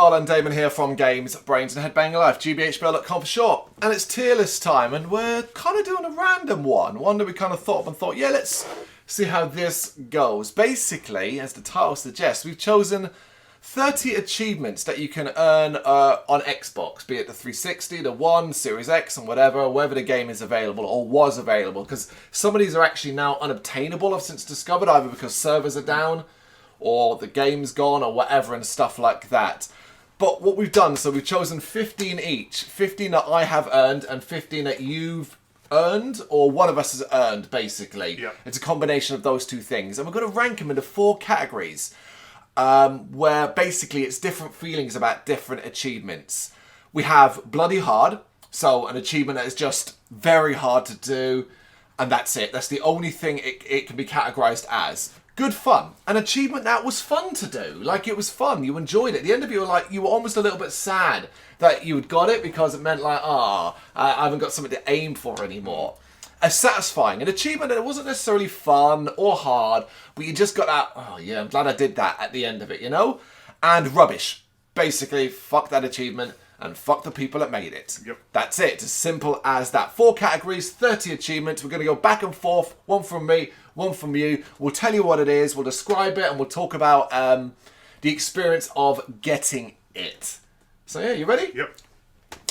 Carl and Damon here from Brrraaains A Head-Banging Life, gbhblofficial for short. And it's tier list time, and we're kind of doing a random one that we kind of thought of and thought, yeah, let's see how this goes. Basically, as the title suggests, we've chosen 30 achievements that you can earn on Xbox, be it the 360, the One, Series X, and wherever the game is available or was available. Because some of these are actually now unobtainable, I've since discovered, either because servers are down or the game's gone or whatever and stuff like that. But what we've done, so we've chosen 15 each. 15 that I have earned and 15 that you've earned, or one of us has earned, basically. Yeah. It's a combination of those two things. And we're going to rank them into 4 categories, where basically it's different feelings about different achievements. We have bloody hard, so an achievement that is just very hard to do, and that's it. That's the only thing it can be categorized as. Good fun. An achievement that was fun to do. Like, it was fun. You enjoyed it. At the end of it, you were almost a little bit sad that you had got it because it meant like, I haven't got something to aim for anymore. A satisfying. An achievement that wasn't necessarily fun or hard, but you just got that, oh yeah, I'm glad I did that at the end of it, you know? And rubbish. Basically, fuck that achievement and fuck the people that made it. Yep. That's it. It's as simple as that. 4 categories, 30 achievements. We're going to go back and forth. One from me, one from you. We'll tell you what it is. We'll describe it, and we'll talk about the experience of getting it. So yeah, you ready? Yep.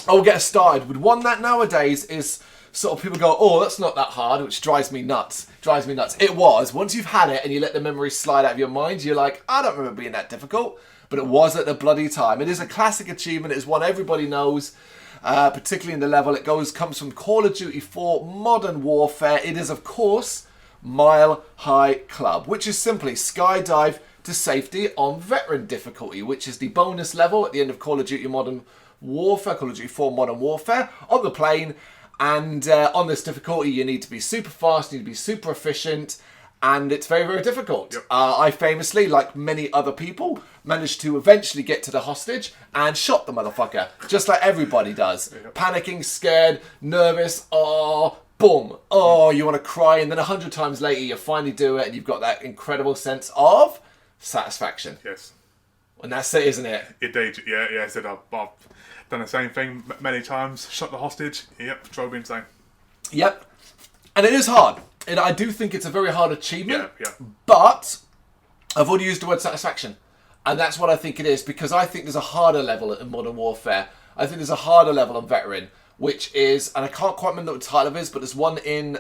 I'll get us started with one that nowadays is sort of people go, oh, that's not that hard, which drives me nuts. Drives me nuts. It was. Once you've had it and you let the memory slide out of your mind, you're like, I don't remember being that difficult. But it was at the bloody time. It is a classic achievement. It is one everybody knows, particularly in the level it comes from Call of Duty 4 Modern Warfare. It is, of course, Mile High Club, which is simply skydive to safety on veteran difficulty, which is the bonus level at the end of Call of Duty Modern Warfare, Call of Duty 4 Modern Warfare, on the plane. And on this difficulty, you need to be super fast, you need to be super efficient, and it's very, very difficult. Yep. I famously, like many other people, managed to eventually get to the hostage and shot the motherfucker, just like everybody does. Yep. Panicking, scared, nervous, boom, you want to cry, and then 100 times later you finally do it, and you've got that incredible sense of satisfaction. Yes. And that's it, isn't it? Indeed. Yeah. I said I've done the same thing many times. Shot the hostage. Yep. Drove me insane. Yep. And it is hard. And I do think it's a very hard achievement. Yeah. But I've already used the word satisfaction. And that's what I think it is, because I think there's a harder level in Modern Warfare. I think there's a harder level on Veteran, which is, and I can't quite remember what the title of it is, but there's one in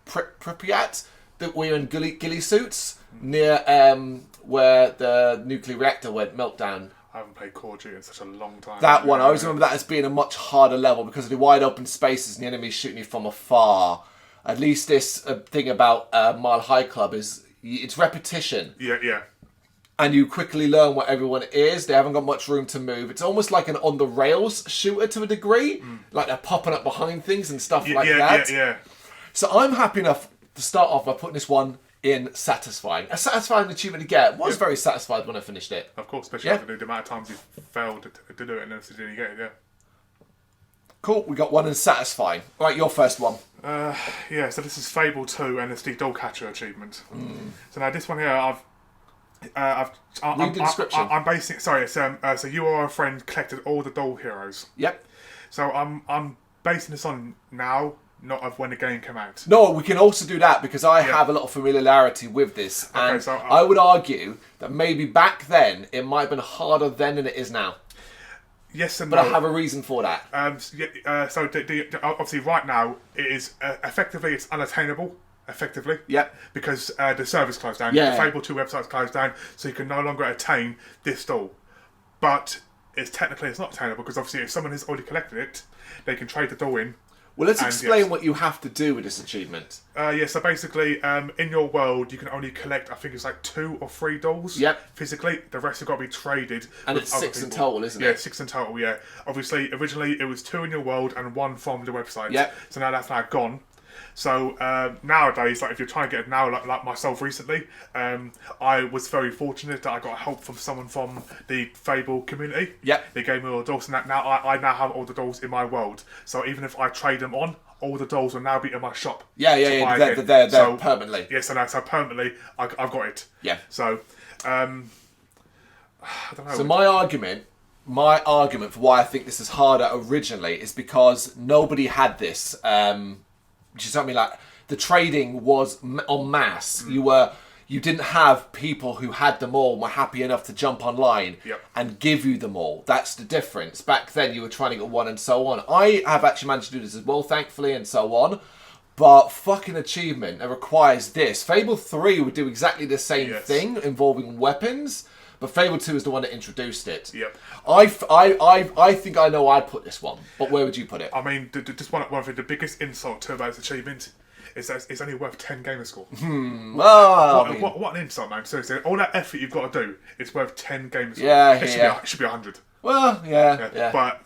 Pripyat that we're in ghillie suits near where the nuclear reactor went meltdown. I haven't played Call of Duty in such a long time. That one, I always remember that as being a much harder level because of the wide open spaces and the enemies shooting you from afar. At least this thing about Mile High Club is it's repetition. Yeah. And you quickly learn what everyone is. They haven't got much room to move. It's almost like an on-the-rails shooter to a degree. Like they're popping up behind things and stuff like that. Yeah. So I'm happy enough to start off by putting this one in satisfying. A satisfying achievement to get. Was very satisfied when I finished it. Of course, especially after the amount of times you failed to do it and then you get it, yeah. Cool, we got one in satisfying. Right, your first one. So this is Fable 2 and it's the Doll Catcher achievement. So now this one here, Read the description. I'm basing. Sorry, it's so you or a friend collected all the doll heroes. Yep. So I'm basing this on now, not of when the game came out. No, we can also do that because I have a lot of familiarity with this, and so I would argue that maybe back then it might have been harder then than it is now. Yes and but no. I have a reason for that. So obviously right now it is effectively it's unattainable. Effectively, yep, because the server's closed down. Yeah, the Fable 2 website's closed down, so you can no longer attain this doll. But it's not attainable because obviously if someone has already collected it, they can trade the doll in. Well, let's explain what you have to do with this achievement. So basically, in your world, you can only collect, I think it's like 2 or 3 dolls. Yep. Physically, the rest have got to be traded. And it's 6 in total, isn't it? Yeah, 6 in total. Yeah. Obviously, originally it was 2 in your world and 1 from the website. Yep. So now that's gone. So nowadays, like if you're trying to get it now, like myself recently, I was very fortunate that I got help from someone from the Fable community. Yeah, they gave me all the dolls, and I now have all the dolls in my world. So even if I trade them on, all the dolls will now be in my shop. Yeah. They're permanently. Yes, so permanently, I've got it. Yeah. So I don't know. So my argument my argument for why I think this is harder originally is because nobody had this. Which is something like the trading was en masse. You didn't have people who had them all and were happy enough to jump online and give you them all. That's the difference. Back then, you were trying to get one and so on. I have actually managed to do this as well, thankfully, and so on. But fucking achievement, it requires this. Fable 3 would do exactly the same thing, involving weapons. But Fable 2 is the one that introduced it. Yep. I think I know I'd put this one. But where would you put it? I mean, just one of the biggest insult to about its achievement is that it's only worth 10 gamer score. What an insult, man. Seriously, all that effort you've got to do, it's worth 10 gamer score. It should be 100. Well, yeah. But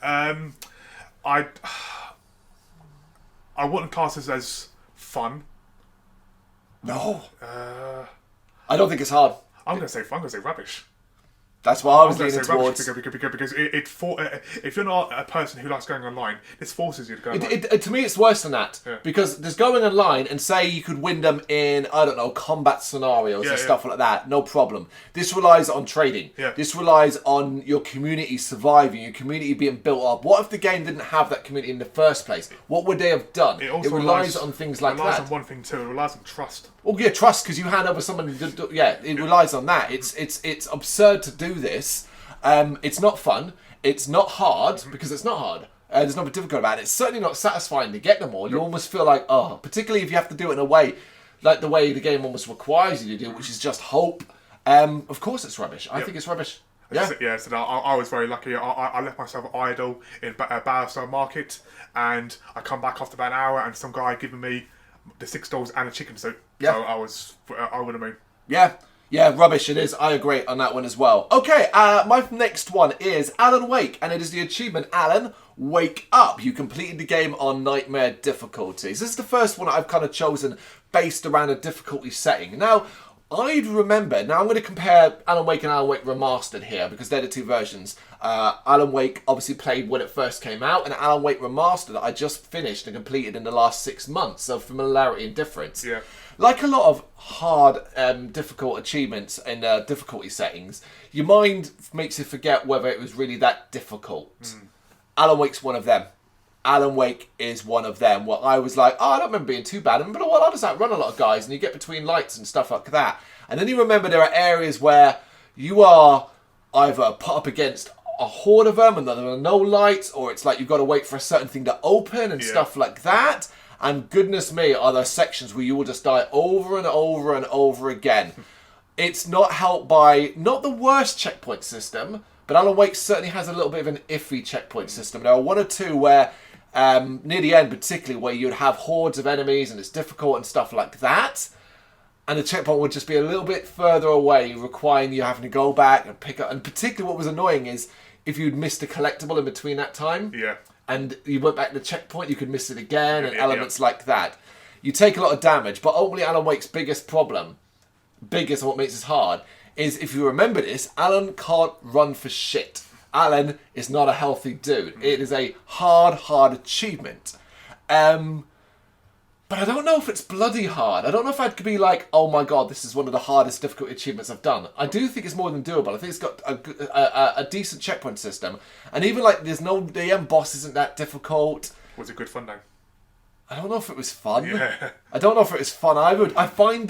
I wouldn't class this as fun. No. I don't think it's hard. I'm going to say fun. I'm going to say rubbish. That's what I was leaning towards. Because if you're not a person who likes going online, this forces you to go online. To me, it's worse than that. Yeah. Because there's going online and say you could win them in, I don't know, combat scenarios and stuff like that. No problem. This relies on trading. Yeah. This relies on your community surviving, your community being built up. What if the game didn't have that community in the first place? What would they have done? It relies on things like that. It relies on one thing too. It relies on trust. Oh yeah, trust, because you hand over someone. It relies on that. It's absurd to do this. It's not fun. It's not hard, because it's not hard. There's nothing difficult about it. It's certainly not satisfying to get them all. You almost feel like, particularly if you have to do it in a way like the way the game almost requires you to do, which is just hope. Of course, it's rubbish. I think it's rubbish. Yeah. So I was very lucky. I left myself idle in Barstow Market, and I come back after about an hour, and some guy giving me the $6 and a chicken soup. Yeah. So I would have been. Yeah, rubbish it is. I agree on that one as well. Okay, my next one is Alan Wake, and it is the achievement Alan Wake Up. You completed the game on Nightmare difficulties. This is the first one I've kind of chosen based around a difficulty setting. Now, I'd remember, now I'm going to compare Alan Wake and Alan Wake Remastered here, because they're the two versions. Alan Wake obviously played when it first came out, and Alan Wake Remastered I just finished and completed in the last 6 months, so familiarity and difference. Yeah. Like a lot of hard, difficult achievements in difficulty settings, your mind makes you forget whether it was really that difficult. Alan Wake's one of them. Alan Wake is one of them. Where I was like, I don't remember being too bad. I remember, well, I'll just outrun a lot of guys, and you get between lights and stuff like that. And then you remember there are areas where you are either put up against a horde of them and there are no lights, or it's like you've got to wait for a certain thing to open and stuff like that. And goodness me, are there sections where you will just die over and over and over again. It's not helped by, not the worst checkpoint system, but Alan Wake certainly has a little bit of an iffy checkpoint system. There are one or two where, near the end particularly, where you'd have hordes of enemies and it's difficult and stuff like that. And the checkpoint would just be a little bit further away, requiring you having to go back and pick up. And particularly what was annoying is if you'd missed a collectible in between that time. Yeah. And you went back to the checkpoint, you could miss it again, and elements like that. You take a lot of damage, but ultimately Alan Wake's biggest problem, biggest and what makes this hard, is if you remember this, Alan can't run for shit. Alan is not a healthy dude. It is a hard achievement. But I don't know if it's bloody hard. I don't know if I'd be like, oh my god, this is one of the hardest difficulty achievements I've done. I do think it's more than doable. I think it's got a decent checkpoint system. And even like, the end boss isn't that difficult. Was it good fun though? I don't know if it was fun. Yeah. I don't know if it was fun either. I find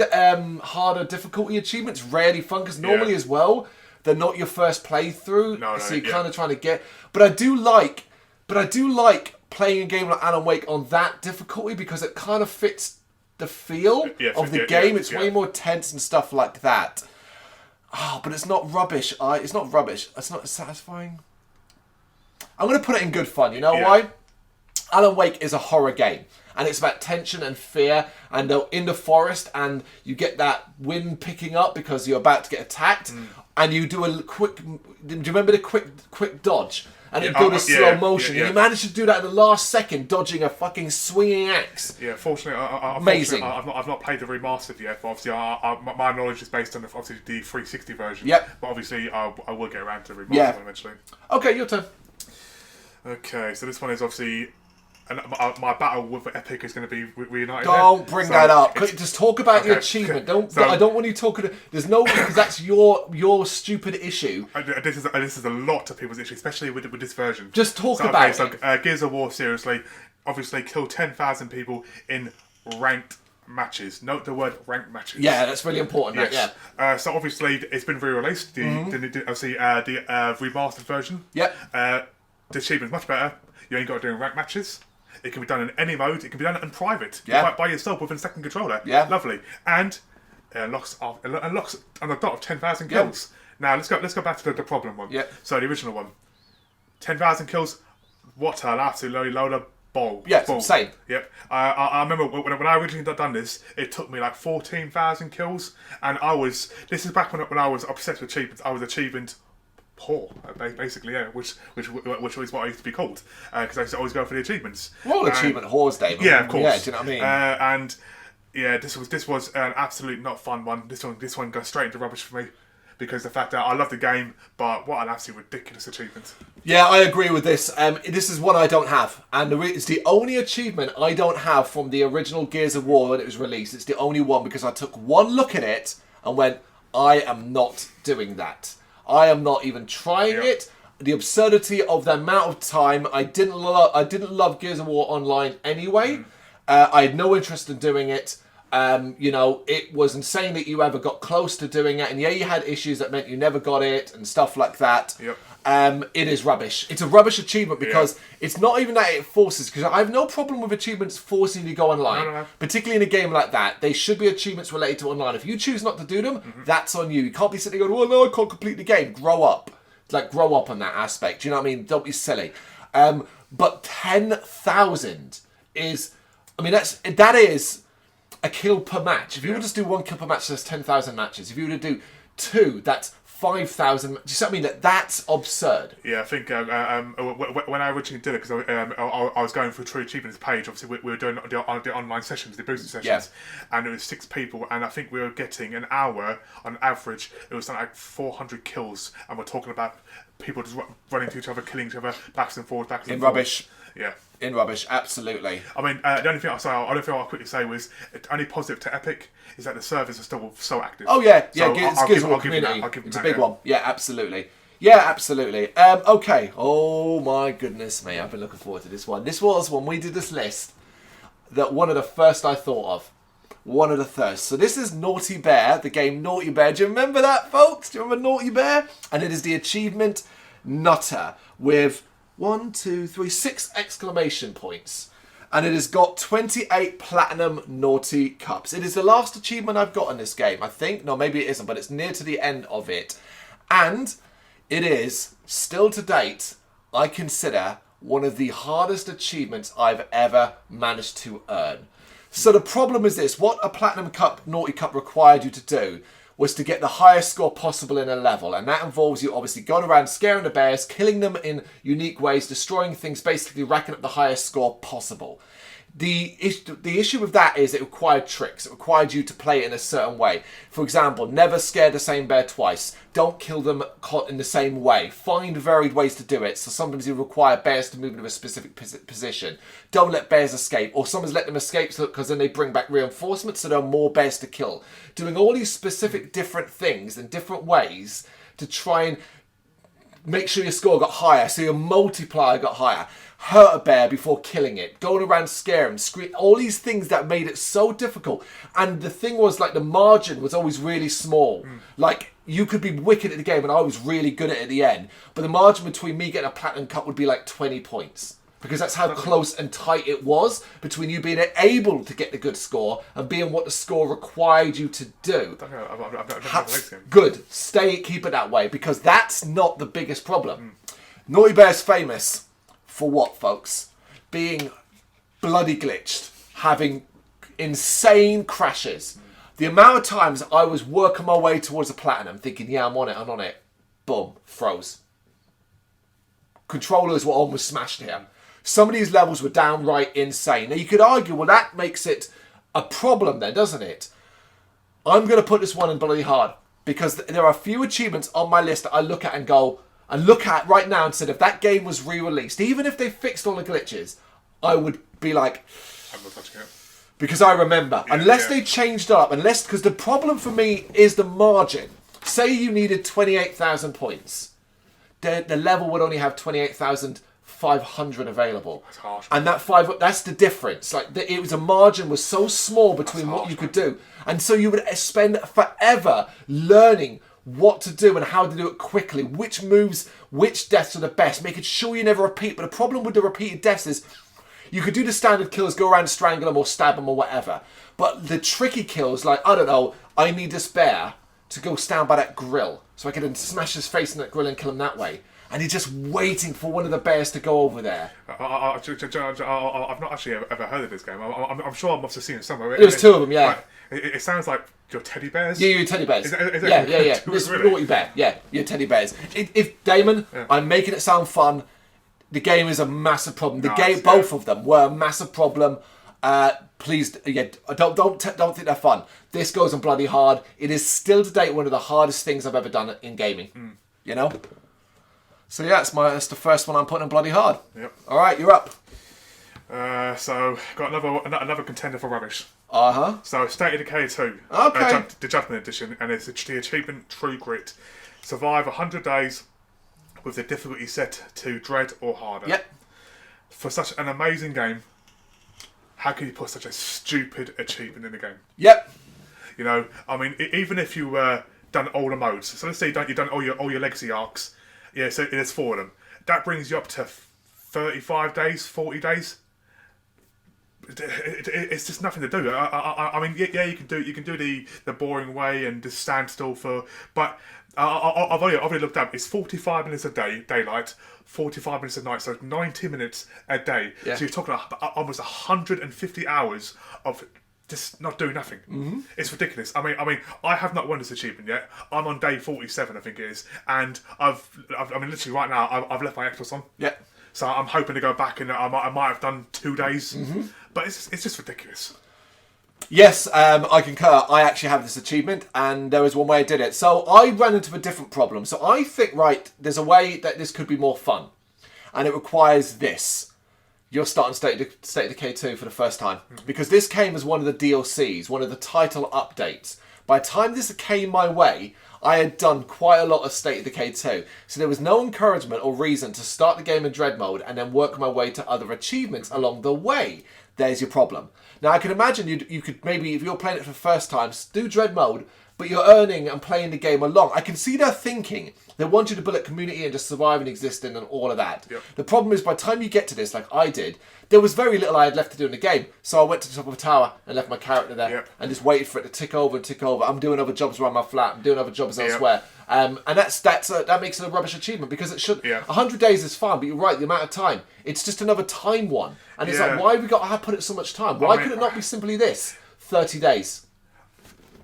harder difficulty achievements rarely fun, because normally as well, they're not your first playthrough. So you're kind of trying to get... But I do like playing a game like Alan Wake on that difficulty, because it kind of fits the feel of the game. It's way more tense and stuff like that. But it's not rubbish. It's not rubbish. It's not satisfying. I'm going to put it in good fun. You know why? Alan Wake is a horror game. And it's about tension and fear, and they're in the forest, and you get that wind picking up because you're about to get attacked, and you do a quick... Do you remember the quick dodge? And it goes in slow motion. And you manage to do that in the last second, dodging a fucking swinging axe. Yeah, fortunately, amazing. I've not played the remastered yet, but obviously my knowledge is based on the 360 version. Yep. But obviously, I will get around to the remastered one eventually. Okay, your turn. Okay, so this one is obviously And my battle with Epic is going to be reunited. Don't bring that up. it's- Just talk about your Okay, achievement. okay. Don't. So- I don't want you talking. There's no, because that's your stupid issue. This is a lot of people's issue, especially with this version. Just talk about it. So Gears of War, seriously, obviously killed 10,000 people in ranked matches. Note the word ranked matches. Yeah, that's really important. Yes. Yeah. So obviously it's been re-released. The remastered version. Yep. The achievement's much better. You ain't got to do ranked matches. It can be done in any mode. It can be done in private. Yeah. By yourself with a second controller. Yeah. Lovely. And it unlocks on the dot of 10,000 kills. Now let's go back to the problem one. Yeah. So the original one, 10,000 kills. What an absolute load of ball. Yeah, it's insane. Yep. I remember when I originally done this, it took me like 14,000 kills, and this is back when I was obsessed with achievements. I was achieving poor, basically, yeah, which was what I used to be called, because I used to always go for the achievements. Well, achievement whores, Damon. Yeah, of course. Yeah, do you know what I mean? And yeah, this was an absolute not fun one. This one goes straight into rubbish for me, because the fact that I love the game, but what an absolutely ridiculous achievement. Yeah, I agree with this. This is one I don't have, and it's the only achievement I don't have from the original Gears of War when it was released. It's the only one because I took one look at it and went, I am not doing that. I am not even trying it. The absurdity of the amount of time I didn't love Gears of War Online anyway. I had no interest in doing it. It was insane that you ever got close to doing it, and you had issues that meant you never got it and stuff like that. Yep. It is rubbish. It's a rubbish achievement because it's not even that it forces, because I have no problem with achievements forcing you to go online. No. Particularly in a game like that. They should be achievements related to online. If you choose not to do them, that's on you. You can't be sitting there going, well, no, I can't complete the game. Grow up. Grow up on that aspect. Do you know what I mean? Don't be silly. But 10,000 is, that is a kill per match. If you were to do one kill per match, there's 10,000 matches. If you were to do two, that's 5,000. Do you see what I mean? That's absurd. Yeah, I think when I originally did it, because I was going through True Achievements page, obviously we were doing the online sessions, the booster sessions, and it was 6 people, and I think we were getting an hour on average. It was something like 400 kills, and we're talking about people just running to each other, killing each other, backwards and forwards. In rubbish. Yeah. In rubbish, absolutely. The only thing I'll quickly say was, the only positive to Epic is that the servers are still so active. Oh yeah, So it's Gears of War community. It's a big one. Yeah, absolutely. Yeah, absolutely. Okay. Oh my goodness me, I've been looking forward to this one. This was, when we did this list, that one of the first I thought of. One of the first. So this is Naughty Bear, the game Naughty Bear. Do you remember that, folks? Do you remember Naughty Bear? And it is the achievement Nutter with 6 exclamation points. And it has got 28 platinum naughty cups. It is the last achievement I've got in this game, I think. No, maybe it isn't, but it's near to the end of it. And it is, still to date, I consider one of the hardest achievements I've ever managed to earn. So the problem is this: what a platinum cup, naughty cup required you to do was to get the highest score possible in a level, and that involves you obviously going around scaring the bears, killing them in unique ways, destroying things, basically racking up the highest score possible. The issue with that is it required tricks. It required you to play it in a certain way. For example, never scare the same bear twice. Don't kill them in the same way. Find varied ways to do it. So sometimes you require bears to move into a specific position. Don't let bears escape. Or sometimes let them escape because then they bring back reinforcements, so there are more bears to kill. Doing all these specific different things in different ways to try and make sure your score got higher, so your multiplier got higher. Hurt a bear before killing it. Going around scaring, scream, all these things that made it so difficult. And the thing was, the margin was always really small. You could be wicked at the game and I was really good at it at the end. But the margin between me getting a platinum cup would be 20 points. Because that's how close and tight it was between you being able to get the good score and being what the score required you to do. Good. Keep it that way, because that's not the biggest problem. Naughty Bear's famous for what, folks? Being bloody glitched. Having insane crashes. The amount of times I was working my way towards a platinum thinking, yeah, I'm on it. Boom. Froze. Controllers were almost smashed here. Some of these levels were downright insane. Now you could argue, well, that makes it a problem then, doesn't it? I'm going to put this one in bloody hard, because there are a few achievements on my list that I look at right now and said, if that game was re-released, even if they fixed all the glitches, I would be like, I'm not touching it. because I remember, unless they changed up, because the problem for me is the margin. Say you needed 28,000 points, the level would only have 28,500 available. That's harsh. And that's the difference. Like it was a margin was so small between what you could do, and so you would spend forever learning what to do and how to do it quickly, which moves, which deaths are the best, making sure you never repeat. But the problem with the repeated deaths is you could do the standard kills, go around, strangle them or stab them or whatever. But the tricky kills, like, I don't know, I need this bear to go stand by that grill so I can then smash his face in that grill and kill him that way. And you're just waiting for one of the bears to go over there. I've not actually ever heard of this game. I'm sure I must have seen it somewhere. There's two of them, yeah. It sounds like your teddy bears. Yeah, your teddy bears. Is yeah. This Really? Naughty bear. Yeah, your teddy bears. If Damon, I'm making it sound fun. The game is a massive problem. Both of them were a massive problem. Please, don't think they're fun. This goes on bloody hard. It is still to date one of the hardest things I've ever done in gaming. You know. So yeah, that's the first one I'm putting on bloody hard. Yep. All right, you're up. So got another contender for rubbish. So State of Decay 2. Okay. The Judgment Edition, and it's the achievement True Grit. Survive 100 days with the difficulty set to dread or harder. Yep. For such an amazing game, how can you put such a stupid achievement in the game? Yep. You know, I mean, even if you done all the modes, so let's say you've done all your legacy arcs. Yeah, so there's 4 of them. That brings you up to 35 days, 40 days. It's just nothing to do. I mean, yeah, you can do the boring way and just stand still for. But I've already looked up. It's 45 minutes a day, daylight, 45 minutes at night, so 90 minutes a day. Yeah. So you're talking about almost 150 hours of just not doing nothing. Mm-hmm. It's ridiculous. I mean, I have not won this achievement yet. I'm on day 47, I think it is, and I mean, literally right now, I've left my Xbox on. Yeah. So I'm hoping to go back, and I might have done 2 days, but it's just ridiculous. Yes, I concur. I actually have this achievement, and there was one way I did it. So I ran into a different problem. So I think, right, there's a way that this could be more fun, and it requires this. You're starting State of Decay 2 for the first time. Because this came as one of the DLCs, one of the title updates. By the time this came my way, I had done quite a lot of State of Decay 2. So there was no encouragement or reason to start the game in Dread mode and then work my way to other achievements along the way. There's your problem. Now I can imagine you could maybe, if you're playing it for the first time, do Dread mode, but you're earning and playing the game along. I can see their thinking. They want you to build a community and just survive and exist in and all of that. Yep. The problem is by the time you get to this, like I did, there was very little I had left to do in the game. So I went to the top of a tower and left my character there and just waited for it to tick over and tick over. I'm doing other jobs around my flat. I'm doing other jobs elsewhere. And that makes it a rubbish achievement because it should. 100 days is fine, but you're right, the amount of time. It's just another time one. And it's like, why have we got to put it so much time? Why could it not be simply this? 30 days.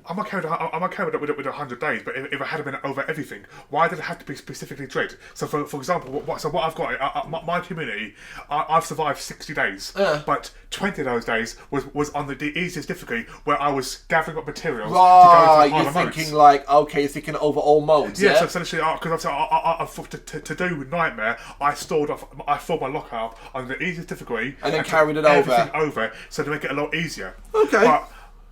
I'm okay with 100 days, but if it had been over everything, why did it have to be specifically Dread? So, for example, what I've got, my community, I've survived 60 days, but 20 of those days was on the easiest difficulty, where I was gathering up materials to go into the you're thinking modes. You're thinking over all modes, so essentially, because to do Nightmare, I filled my locker up on the easiest difficulty, and then carried it over, so to make it a lot easier. Okay. But,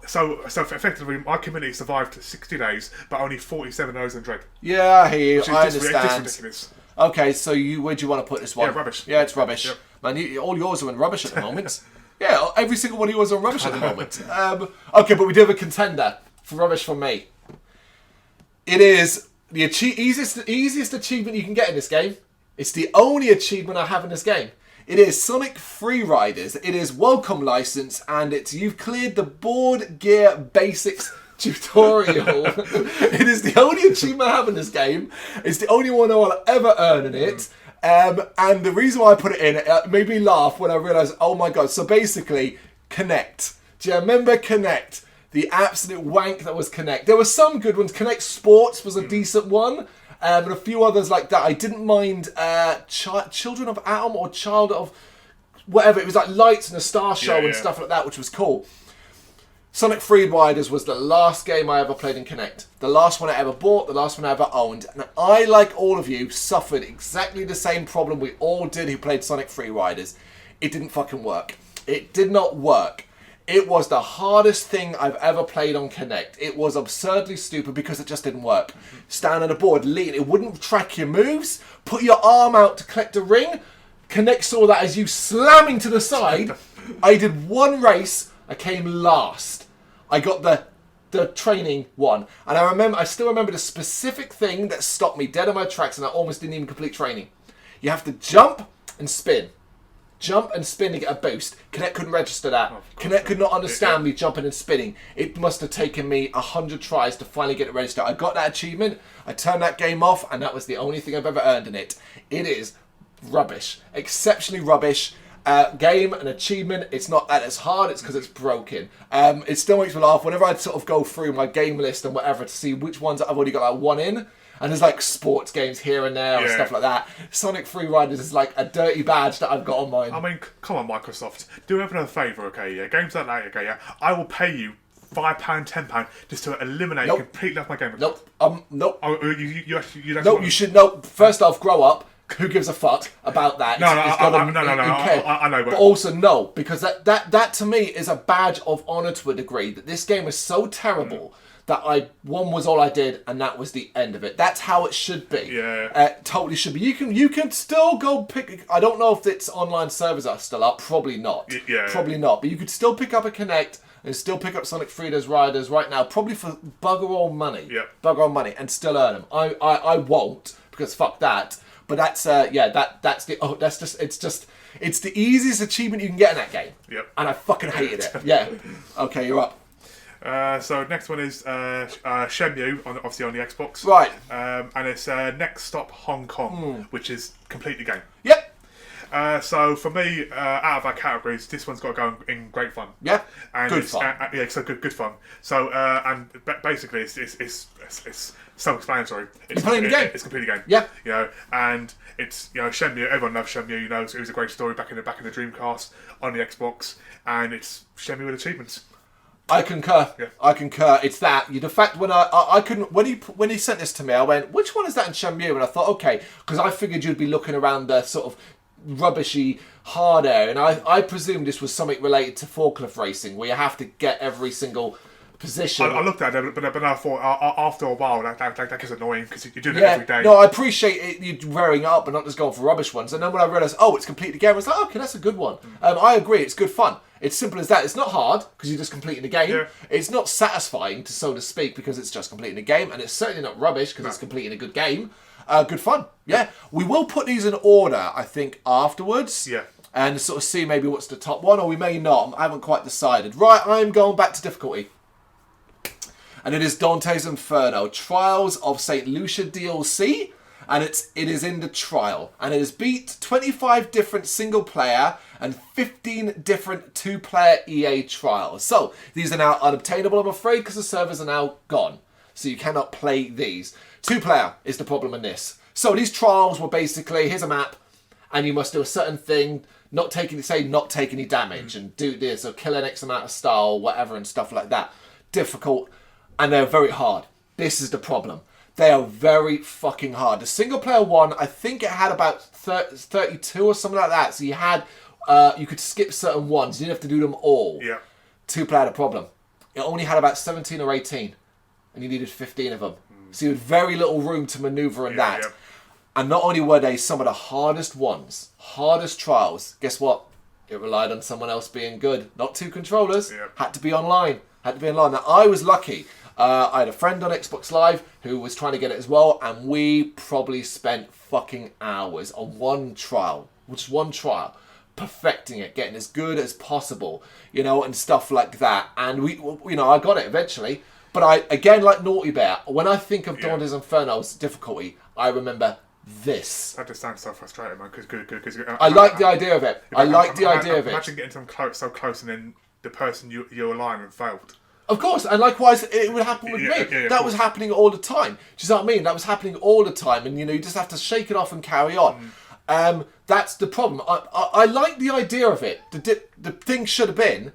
So effectively, my community survived 60 days, but only 47 of those in Dread. Yeah, I hear you. I understand. It's just ridiculous. Okay, so where do you want to put this one? Yeah, rubbish. Yeah, it's rubbish. Yep. Man, all yours are in rubbish at the moment. Yeah, every single one of yours are in rubbish at the moment. Okay, but we do have a contender for rubbish from me. It is the easiest achievement you can get in this game. It's the only achievement I have in this game. It is Sonic Free Riders. It is Welcome License, and you've cleared the Board Gear Basics tutorial. It is the only achievement I have in this game. It's the only one I'll ever earn in it. And the reason why I put it in, it made me laugh when I realised, oh my god. So basically, Connect. Do you remember Connect? The absolute wank that was Connect. There were some good ones. Connect Sports was a decent one. And a few others like that. I didn't mind Children of Atom or Child of whatever. It was like Lights and a Star Show and stuff like that, which was cool. Sonic Free Riders was the last game I ever played in Connect. The last one I ever bought, the last one I ever owned. And I, like all of you, suffered exactly the same problem we all did who played Sonic Free Riders. It didn't fucking work. It did not work. It was the hardest thing I've ever played on Kinect. It was absurdly stupid because it just didn't work. Stand on the board, lean. It wouldn't track your moves. Put your arm out to collect a ring. Kinect saw that as you slamming to the side. I did one race. I came last. I got the training one. And I still remember the specific thing that stopped me dead on my tracks and I almost didn't even complete training. You have to jump and spin. Jump and spin to get a boost. Kinect couldn't register that. Kinect could not understand me jumping and spinning. It must have taken me 100 tries to finally get it registered. I got that achievement. I turned that game off, and that was the only thing I've ever earned in it. It is rubbish. Exceptionally rubbish. Game and achievement. It's not that it's hard. It's because it's broken. It still makes me laugh whenever I sort of go through my game list and whatever to see which ones I've already got like one in. And there's like sports games here and there and stuff like that. Sonic Free Riders is like a dirty badge that I've got on mine. I mean, come on, Microsoft. Do everyone a favour, okay? Yeah, games like that, okay? Yeah, I will pay you £5, £10 just to eliminate completely off my game. Nope. Nope. Oh, you nope. You should know. First off, grow up. Who gives a fuck about that? No. I know. But also no, because that to me is a badge of honour to a degree. That this game is so terrible. That one was all I did, and that was the end of it. That's how it should be. Yeah, totally should be. You can still go pick. I don't know if its online servers are still up. Probably not. Probably not. But you could still pick up a Kinect and still pick up Sonic Freedo's Riders right now, probably for bugger all money. Yeah, bugger all money, and still earn them. I won't because fuck that. But that's it's the easiest achievement you can get in that game. Yep. And I fucking hated it. Yeah. Okay, you're up. So next one is Shenmue, obviously on the Xbox. Right. And it's Next Stop Hong Kong, which is complete the game. Yep. So for me, out of our categories, this one's got to go in great fun. Yeah. And good fun. So good fun. So and basically, it's self-explanatory. You're playing the game. It's complete the game. Yeah. You know, and it's Shenmue. Everyone loves Shenmue. You know, it was a great story back in the Dreamcast on the Xbox, and it's Shenmue with achievements. I concur. Yeah. I concur. It's that. The fact when I couldn't when he sent this to me, I went, which one is that in Shenmue? And I thought, okay, because I figured you'd be looking around the sort of rubbishy hard area, and I presumed this was something related to forklift racing, where you have to get every single position. I looked at it, but I thought after a while that gets annoying because you're doing it every day. No, I appreciate it, you wearing up and not just going for rubbish ones. And then when I realised, it's complete the game, I was like, okay, that's a good one. I agree, it's good fun. It's simple as that. It's not hard because you're just completing the game. Yeah. It's not satisfying, so to speak, because it's just completing the game, and it's certainly not rubbish because it's completing a good game. Good fun. Yeah, we will put these in order, I think, afterwards. Yeah. And sort of see maybe what's the top one, or we may not. I haven't quite decided. Right, I'm going back to difficulty. And it is Dante's Inferno, Trials of St. Lucia DLC, and it is in the trial. And it has beat 25 different single-player and 15 different two-player EA trials. So, these are now unobtainable, I'm afraid, because the servers are now gone. So you cannot play these. Two-player is the problem in this. So these trials were basically, here's a map, and you must do a certain thing, not take any damage, and do this, or kill an X amount of star, or whatever, and stuff like that. Difficult. And they're very hard. This is the problem. They are very fucking hard. The single player one, I think it had about 32 or something like that. So you had, you could skip certain ones. You didn't have to do them all. Yeah. Two player, the problem. It only had about 17 or 18. And you needed 15 of them. So you had very little room to maneuver in that. Yeah. And not only were they some of the hardest ones, hardest trials, guess what? It relied on someone else being good. Not two controllers. Yeah. Had to be online. Now, I was lucky. I had a friend on Xbox Live who was trying to get it as well, and we probably spent fucking hours on one trial, perfecting it, getting as good as possible, and stuff like that. And I got it eventually. But I, again, like Naughty Bear, when I think of Dante's Inferno's difficulty, I remember this. That just sounds so frustrating, man. Because I like the idea of it. Imagine getting someone so close and then the person you're relying on failed. Of course, and likewise, it would happen with me. That was happening all the time. Do you know what I mean? That was happening all the time, and you just have to shake it off and carry on. That's the problem. I like the idea of it. The thing should have been,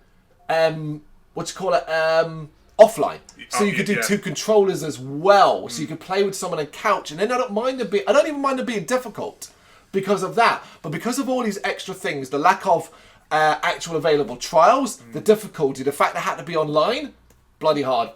offline. So you could do two controllers as well. So you could play with someone on couch, and then I don't even mind them being difficult. because of that. But because of all these extra things, the lack of actual available trials, the difficulty, the fact that it had to be online, bloody hard.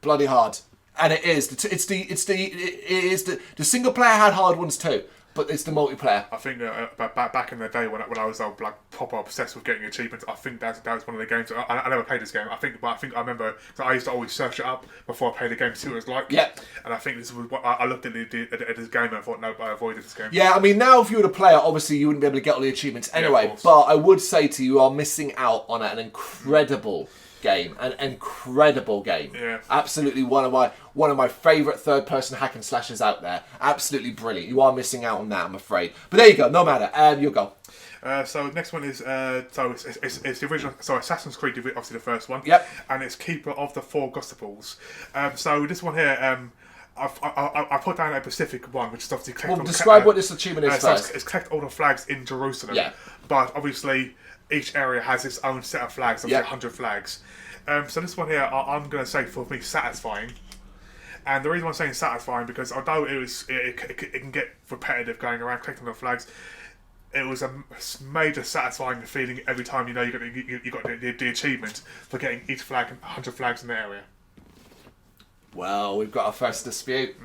And it is. The single player had hard ones too. But it's the multiplayer. I think back in the day when I was like proper obsessed with getting achievements, I think that was one of the games. I never played this game. I think I remember because I used to always search it up before I played the game to see what it was like. Yeah. And I think this was what I looked at this game and I thought, no, I avoided this game. Yeah, I mean, now if you were to play it, obviously you wouldn't be able to get all the achievements anyway. Yeah, but I would say to you, you are missing out on an incredible game, Yeah, absolutely one of my favourite third-person hack and slashes out there. Absolutely brilliant. You are missing out on that, I'm afraid. But there you go. No matter. You'll go. So next one is it's the original. So Assassin's Creed, obviously the first one. Yep. And it's Keeper of the Four Gospels. So this one here, I put down a specific one, which is obviously collect. Well, describe what this achievement is first. It's collect all the flags in Jerusalem. Yeah. But obviously, each area has its own set of flags. Obviously, 100 flags. So this one here, I'm going to say for me satisfying. And the reason I'm saying satisfying because although it can get repetitive going around collecting the flags, it was a major satisfying feeling every time you got the achievement for getting each flag, 100 flags in the area. Well, we've got our first dispute.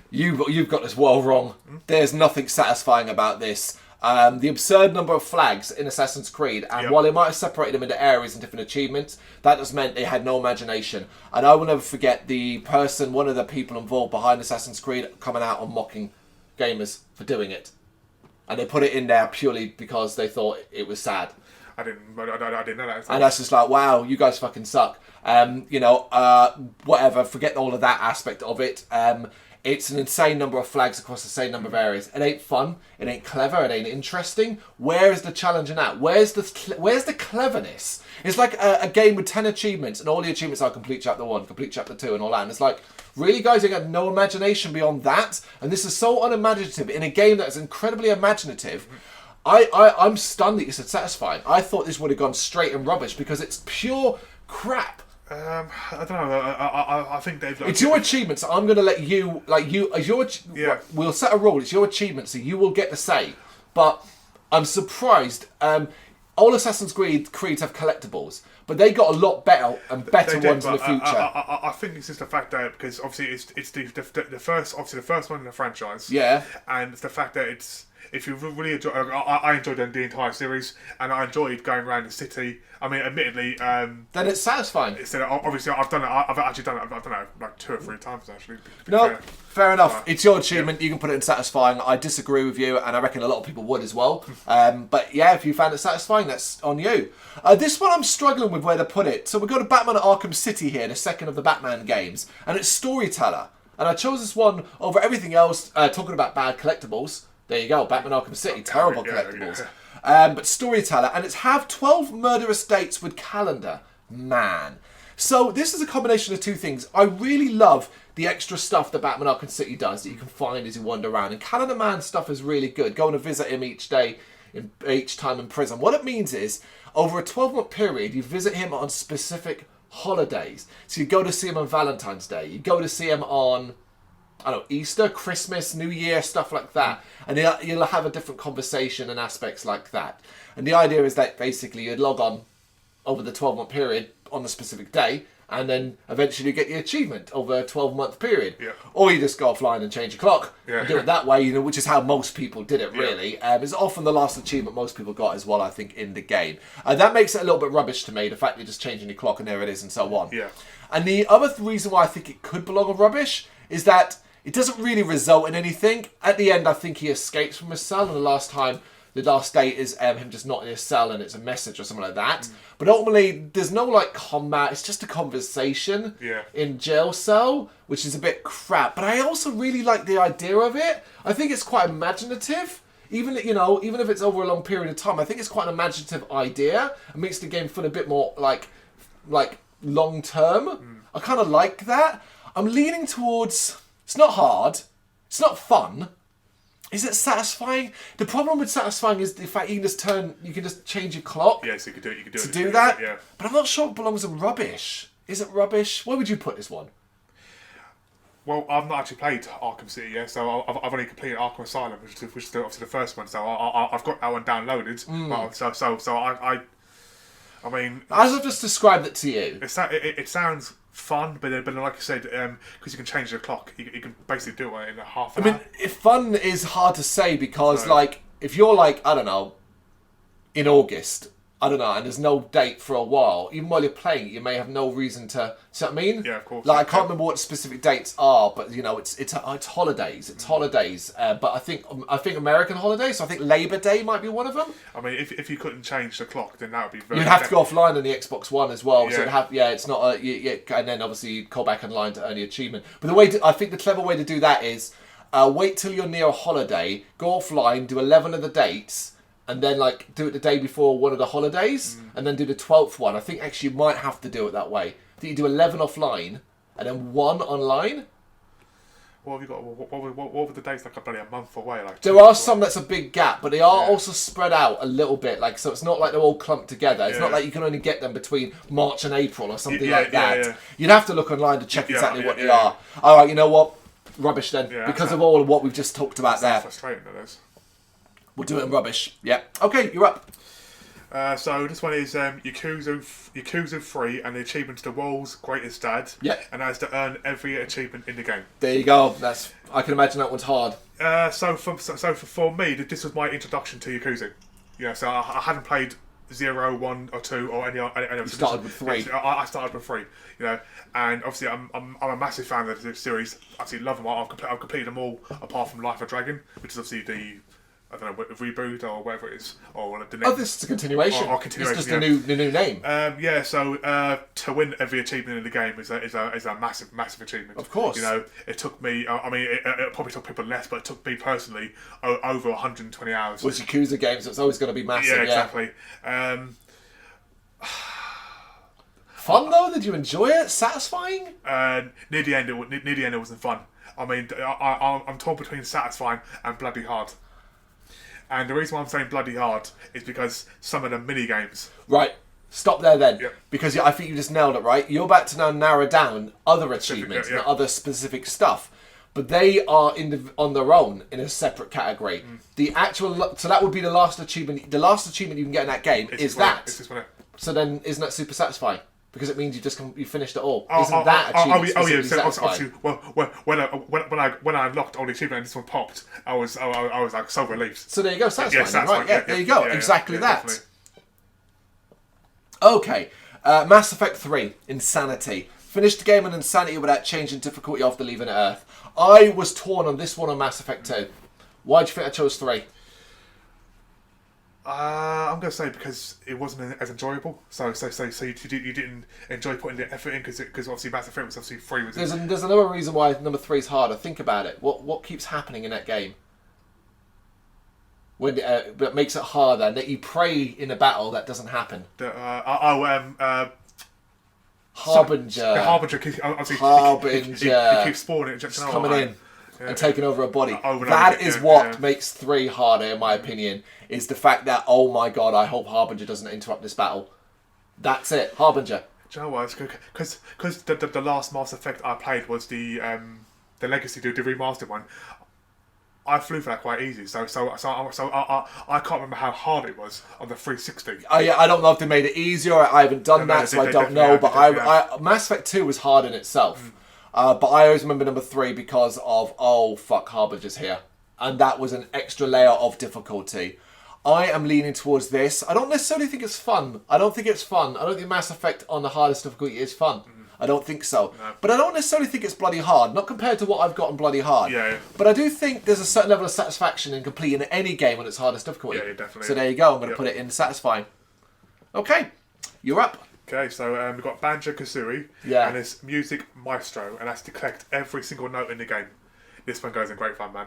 You've got this well wrong. There's nothing satisfying about this. The absurd number of flags in Assassin's Creed, and while they might have separated them into areas and different achievements, that just meant they had no imagination. And I will never forget one of the people involved behind Assassin's Creed coming out and mocking gamers for doing it. And they put it in there purely because they thought it was sad. I didn't know that. And that's just like, wow, you guys fucking suck. Whatever, forget all of that aspect of it. It's an insane number of flags across the same number of areas. It ain't fun. It ain't clever. It ain't interesting. Where is the challenge in that? Where's the cleverness? It's like a game with 10 achievements, and all the achievements are complete chapter 1, complete chapter 2, and all that. And it's like, really, guys, you got no imagination beyond that? And this is so unimaginative in a game that is incredibly imaginative. I'm stunned that you said satisfying. I thought this would have gone straight in rubbish because it's pure crap. I don't know. I think they've. It's your achievements. So I'm going to let you, We'll set a rule. It's your achievements, so you will get the say. But I'm surprised. All Assassin's Creeds have collectibles, but they got a lot better and better ones in the future. I think it's just the fact that because obviously it's the first one in the franchise. Yeah. And it's the fact that it's. If you really enjoy, I enjoyed the entire series, and I enjoyed going around the city. I mean, admittedly, then it's satisfying. Obviously, I've done it. I've actually done it. I've done it like 2 or 3 times actually. No, fair enough. It's your achievement. You can put it in satisfying. I disagree with you, and I reckon a lot of people would as well. But yeah, if you found it satisfying, that's on you. This one I'm struggling with where to put it. So we've got a Batman at Arkham City here, the second of the Batman games, and it's Storyteller. And I chose this one over everything else. Talking about bad collectibles. There you go, Batman Arkham City, terrible collectibles. But Storyteller, and it's have 12 murderous dates with calendar. Man. So this is a combination of 2 things. I really love the extra stuff that Batman Arkham City does that you can find as you wander around. And Calendar Man stuff is really good. Going to visit him each day, each time in prison. What it means is, over a 12-month period, you visit him on specific holidays. So you go to see him on Valentine's Day. You go to see him on... Easter, Christmas, New Year, stuff like that. And you'll have a different conversation and aspects like that. And the idea is that basically you'd log on over the 12-month period on a specific day, and then eventually you get the achievement over a 12-month period. Yeah. Or you just go offline and change your clock and do it that way, which is how most people did it, really. It's often the last achievement most people got as well, I think, in the game. That makes it a little bit rubbish to me, the fact that you're just changing your clock and there it is and so on. Yeah. And the other reason why I think it could belong on rubbish is that it doesn't really result in anything. At the end, I think he escapes from his cell, and the last date is him just not in his cell, and it's a message or something like that. But ultimately, there's no combat. It's just a conversation in jail cell, which is a bit crap. But I also really like the idea of it. I think it's quite imaginative. Even if it's over a long period of time, I think it's quite an imaginative idea. It makes the game feel a bit more like long term. I kind of like that. I'm leaning towards. It's not hard. It's not fun. Is it satisfying? The problem with satisfying is the fact you can just change your clock. Yeah, so you can do it. To do that. Yeah. But I'm not sure it belongs in rubbish. Is it rubbish? Where would you put this one? Well, I've not actually played Arkham City yet, so I've only completed Arkham Asylum, which is obviously the first one. So I've got that one downloaded. But, I mean, As I've just described it to you, it sounds fun, but like you said, because you can change the clock, you can basically do it in a half an hour. if fun is hard to say because, like, if you're like, I don't know, in August, I don't know, and there's no date for a while, even while you're playing, you may have no reason to. See what I mean? Yeah, of course. Like, I can't remember what specific dates are, but you know, it's holidays. It's holidays. But I think American holidays. So I think Labor Day might be one of them. I mean, if you couldn't change the clock, then that would be very. You'd have to go offline on the Xbox One as well. Yeah. So it's not and then obviously you call back online to earn the achievement. But I think the clever way to do that is wait till you're near a holiday, go offline, do 11 of the dates. And then, like, do it the day before one of the holidays, and then do the 12th one. I think actually you might have to do it that way. I think you do 11 offline, and then 1 online. What have you got? What were the dates like? Bloody a month away. Like There are some that's a big gap, but they are also spread out a little bit. Like, so it's not like they're all clumped together. It's not like you can only get them between March and April or something like that. Yeah. You'd have to look online to check exactly what they are. All right, you know what? Rubbish then, because of all of what we've just talked about there. Frustrating, that is. We'll do it in rubbish. Yeah. Okay, you're up. So this one is Yakuza 3 and the achievement to the world's greatest dad. Yeah. And that is to earn every achievement in the game. There you go. I can imagine that one's hard. So for me, this was my introduction to Yakuza. You know, so I hadn't played 0, 1 or 2 or any of You started with 3. I started with 3. You know, and obviously I'm a massive fan of the series. Absolutely love them. I've completed them all apart from Life of Dragon, which is obviously the reboot or whatever it is, or the next. Oh, this is a continuation. Or continuation. It's just the new name. So to win every achievement in the game is a massive achievement. Of course. You know, it took me. I mean, it probably took people less, but it took me personally over 120 hours. With Yakuza games, it's always going to be massive. Yeah, exactly. Fun though? Did you enjoy it? Satisfying? Near the end, it wasn't fun. I mean, I'm torn between satisfying and bloody hard. And the reason why I'm saying bloody hard is because some of the mini games. Right. Stop there then. Yep. Because I think you just nailed it, right? You're about to now narrow down other achievements and other specific stuff. But they are on their own in a separate category. The actual... So that would be the last achievement. The last achievement you can get in that game is that. It's this one. So then isn't that super satisfying? Because it means you finished it all. Isn't that achievement yeah. So obviously, when I unlocked all the achievements and this one popped, I was like so relieved. So there you go, satisfying. Satisfying, right? Yeah, there you go. Exactly that. Definitely. Okay, Mass Effect 3, Insanity. Finished the game on Insanity without changing difficulty after leaving Earth. I was torn on this one on Mass Effect 2. Why do you think I chose 3? I'm going to say because it wasn't as enjoyable. So you didn't enjoy putting the effort in because obviously Mass Effect was obviously 3 was. There's another reason why number 3 is harder. Think about it. What keeps happening in that game? When that makes it harder, and that you pray in a battle that doesn't happen. Harbinger. The Harbinger. He keeps spawning. Just coming in. And taking over a body. That is what makes 3 harder, in my opinion, is the fact that, oh my god, I hope Harbinger doesn't interrupt this battle. That's it, Harbinger. Do you know what? Because the last Mass Effect I played was the Legacy, the remastered one. I flew for that quite easy, so I can't remember how hard it was on the 360. I don't know if they made it easier. I haven't done that, so I don't know. But Mass Effect 2 was hard in itself. But I always remember number 3 because of, oh, fuck, Harbinger's here. And that was an extra layer of difficulty. I am leaning towards this. I don't necessarily think it's fun. I don't think Mass Effect on the hardest difficulty is fun. I don't think so. No. But I don't necessarily think it's bloody hard. Not compared to what I've got on bloody hard. Yeah. But I do think there's a certain level of satisfaction in completing any game on its hardest difficulty. Yeah, definitely. So there you go. I'm going to put it in satisfying. Okay. You're up. Okay, so we've got Banjo-Kazooie, and it's Music Maestro, and that's to collect every single note in the game. This one goes in great fun, man.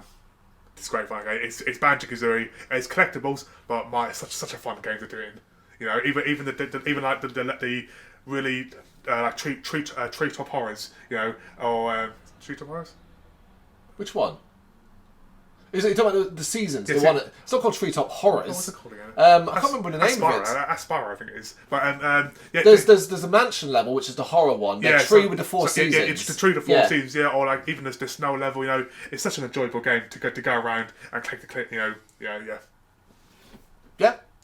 It's great fun. Okay? It's Banjo-Kazooie, it's collectibles, but it's such a fun game to do in. You know, even the really like treetop horrors, you know, or treetop horrors. Which one? Is it, you're talking about the seasons? Yes, the one that, it's not called Treetop Horrors. What's it called again? I can't remember the name of it. Aspire, I think it is. But yeah, there's a mansion level, which is the horror one. The tree with the four seasons. Yeah, it's the tree with the four seasons. Yeah, or like even the snow level. You know, it's such an enjoyable game to go around and click the click. You know,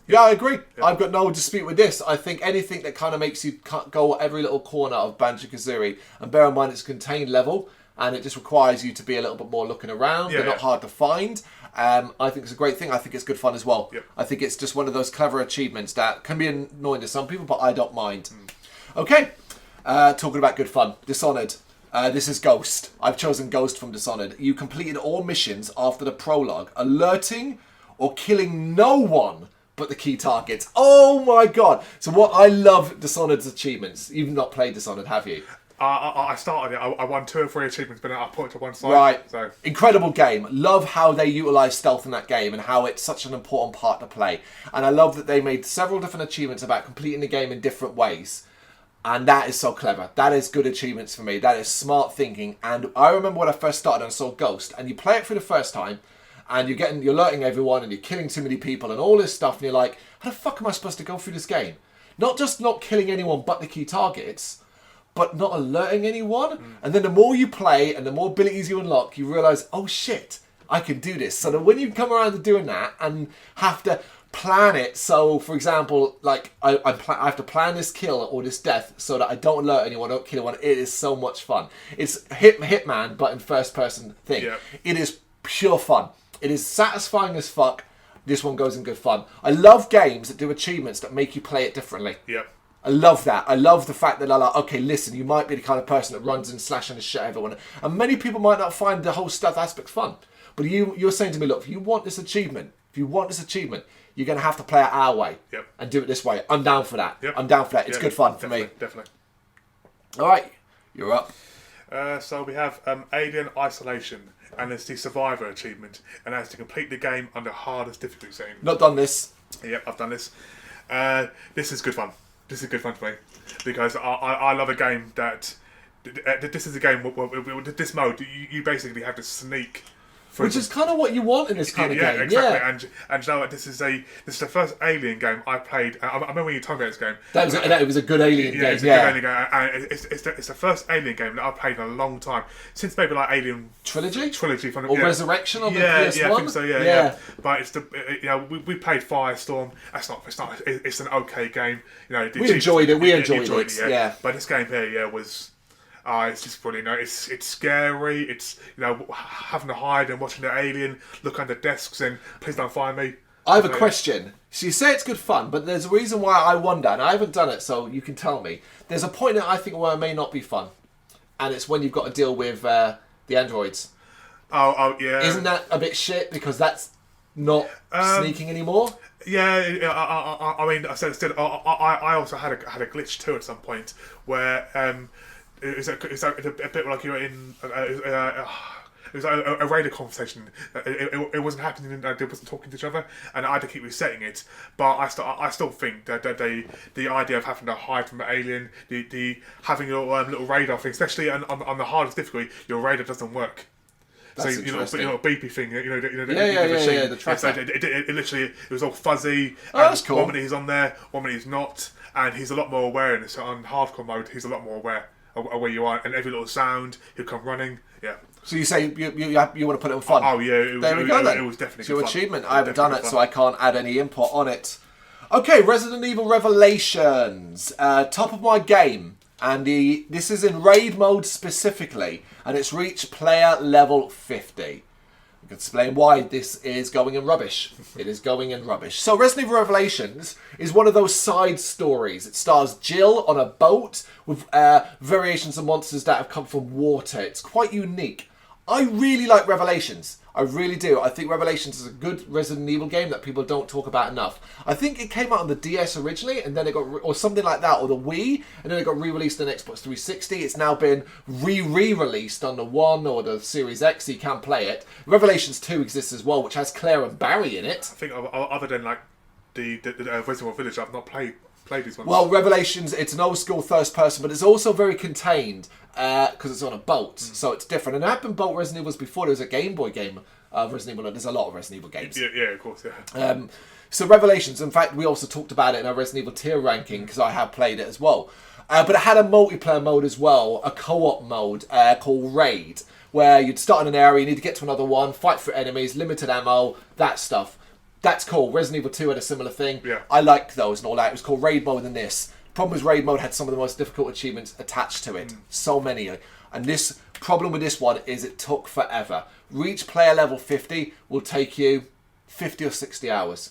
Yeah, I agree. Yeah. I've got no dispute with this. I think anything that kind of makes you go every little corner of Banjo-Kazooie, and bear in mind it's a contained level, and it just requires you to be a little bit more looking around. They're not hard to find. I think it's a great thing. I think it's good fun as well. Yep. I think it's just one of those clever achievements that can be annoying to some people, but I don't mind. Okay, talking about good fun. Dishonored. This is Ghost. I've chosen Ghost from Dishonored. You completed all missions after the prologue, alerting or killing no one but the key targets. Oh my god. So what I love Dishonored's achievements. You've not played Dishonored, have you? I started it. I won 2 or 3 achievements, but I put it to one side. Right. So. Incredible game. Love how they utilise stealth in that game and how it's such an important part to play. And I love that they made several different achievements about completing the game in different ways. And that is so clever. That is good achievements for me. That is smart thinking. And I remember when I first started and I saw Ghost, and you play it for the first time, and you're alerting everyone, and you're killing too many people, and all this stuff, and you're like, how the fuck am I supposed to go through this game? Not just not killing anyone but the key targets, but not alerting anyone. And then the more you play, and the more abilities you unlock, you realise, oh shit, I can do this. So that when you come around to doing that, and have to plan it, so for example, like I have to plan this kill or this death so that I don't alert anyone, don't kill anyone. It is so much fun. It's Hitman, but in first person thing. Yeah. It is pure fun. It is satisfying as fuck. This one goes in good fun. I love games that do achievements that make you play it differently. Yep. I love that. I love the fact that they're like, okay, listen, you might be the kind of person that runs and slashing the shit at everyone. And many people might not find the whole stealth aspect fun. But you're saying to me, look, if you want this achievement, you're going to have to play it our way. Yep. And do it this way. I'm down for that. Yep. I'm down for that. It's good fun for me. Definitely. All right. You're up. So we have Alien Isolation. And it's the Survivor achievement, and that's to complete the game under hardest difficulty setting. Not done this. Yep, I've done this. This is good fun. This is good fun for me because I love a game that this is a game with this mode. You basically have to sneak. Which is kind of what you want in this kind of game. Exactly. Yeah, And you know what? This is the first Alien game I played. I remember when you told me about this game. That was a good Alien game. It's a good Alien game, and it's the first Alien game that I've played in a long time, since maybe like Alien Trilogy from or Resurrection on the PS1. Yeah, I think so. Yeah. But it's we played Firestorm. It's an okay game. You know, we enjoyed it. Yeah. But this game here, was. It's just brilliant. It's scary. It's having to hide and watching the alien look under desks and please don't find me. I have a question. So you say it's good fun, but there's a reason why I wonder, and I haven't done it, so you can tell me. There's a point that I think where it may not be fun, and it's when you've got to deal with the androids. Oh yeah. Isn't that a bit shit because that's not sneaking anymore? Yeah, I mean, I said I also had a glitch too at some point where. It's a bit like you're in. It was a radio conversation. It wasn't happening. They wasn't talking to each other, and I had to keep resetting it. But I still think that the idea of having to hide from the alien, the having your little radar thing, especially on the hardest difficulty, your radar doesn't work. That's so your little beepy thing, the machine. The tracker. So it literally was all fuzzy. Oh, that's cool. 1 minute he's on there, 1 minute he's not, and he's a lot more aware in this. On hardcore mode, he's a lot more aware of where you are, and every little sound, he'll come running. Yeah. So you say you want to put it on fun? Oh yeah, there we go then. It was definitely it's your fun. achievement. I haven't done it, so I can't add any input on it. Okay, Resident Evil Revelations, top of my game, and this is in raid mode specifically, and it's reached player level 50. I can explain why this is going in rubbish. It is going in rubbish. So Resident Evil Revelations is one of those side stories. It stars Jill on a boat with variations of monsters that have come from water. It's quite unique. I really like Revelations. I really do. I think Revelations is a good Resident Evil game that people don't talk about enough. I think it came out on the DS originally, and then it got, or something like that, or the Wii, and then it got re-released on Xbox 360. It's now been re-released on the One or the Series X, so you can play it. Revelations 2 exists as well, which has Claire and Barry in it. I think other than like the Resident Evil Village, I've not played these ones. Well, Revelations, it's an old school first person, but it's also very contained because it's on a boat, so it's different. And there have been boat Resident Evils before. There was a Game Boy game Resident Evil. There's a lot of Resident Evil games. Yeah, of course, yeah. So Revelations, in fact, we also talked about it in our Resident Evil tier ranking because I have played it as well. But it had a multiplayer mode as well, a co-op mode called Raid, where you'd start in an area, you need to get to another one, fight for enemies, limited ammo, that stuff. That's cool. Resident Evil 2 had a similar thing. Yeah. I liked those and all that. It was called Raid mode than this. Problem was Raid mode had some of the most difficult achievements attached to it. So many. And this problem with this one is it took forever. Reach player level 50 will take you 50 or 60 hours.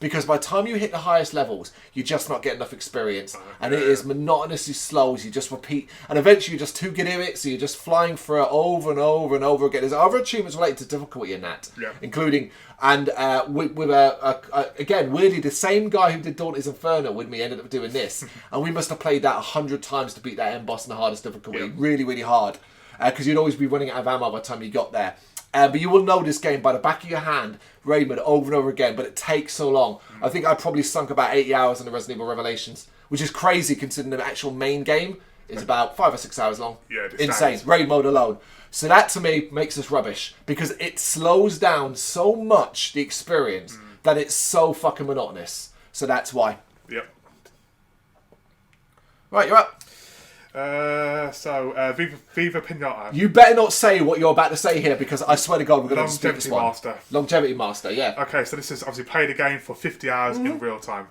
Because by the time you hit the highest levels, you're just not getting enough experience. And it is monotonously slow as you just repeat. And eventually you're just too good at it, so you're just flying through it over and over and over again. There's other achievements related to difficulty in that. Yeah. Including, and again, weirdly, the same guy who did Dante's Inferno with me ended up doing this. And we must have played that 100 times to beat that end boss in the hardest difficulty. Yeah. Really, really hard. Because you'd always be running out of ammo by the time you got there. But you will know this game by the back of your hand, Raymond, over and over again, but it takes so long. I think I probably sunk about 80 hours in the Resident Evil Revelations, which is crazy considering the actual main game is about 5 or 6 hours long. Yeah, insane. Raid mode alone. So that to me makes this rubbish because it slows down so much the experience that it's so fucking monotonous. So that's why. Yep. Right, you're up. Viva Pinata. You better not say what you're about to say here because I swear to God we're going to dispute this one. Longevity Master, yeah. Okay, so this is obviously play the game for 50 hours in real time.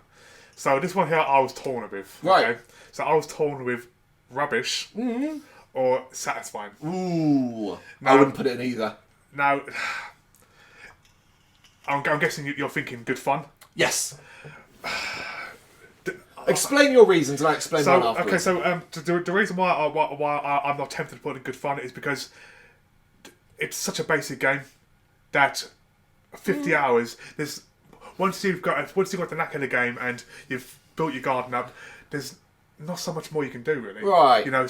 So this one here I was torn with. Right. Okay? So I was torn with rubbish or satisfying. Ooh. Now, I wouldn't put it in either. Now, I'm guessing you're thinking good fun? Yes. Explain your reasons and I'll explain mine afterwards. Okay, so the reason why I'm not tempted to put in good fun is because it's such a basic game that 50 hours, there's once you've got the knack of the game and you've built your garden up, there's not so much more you can do really. Right. You know,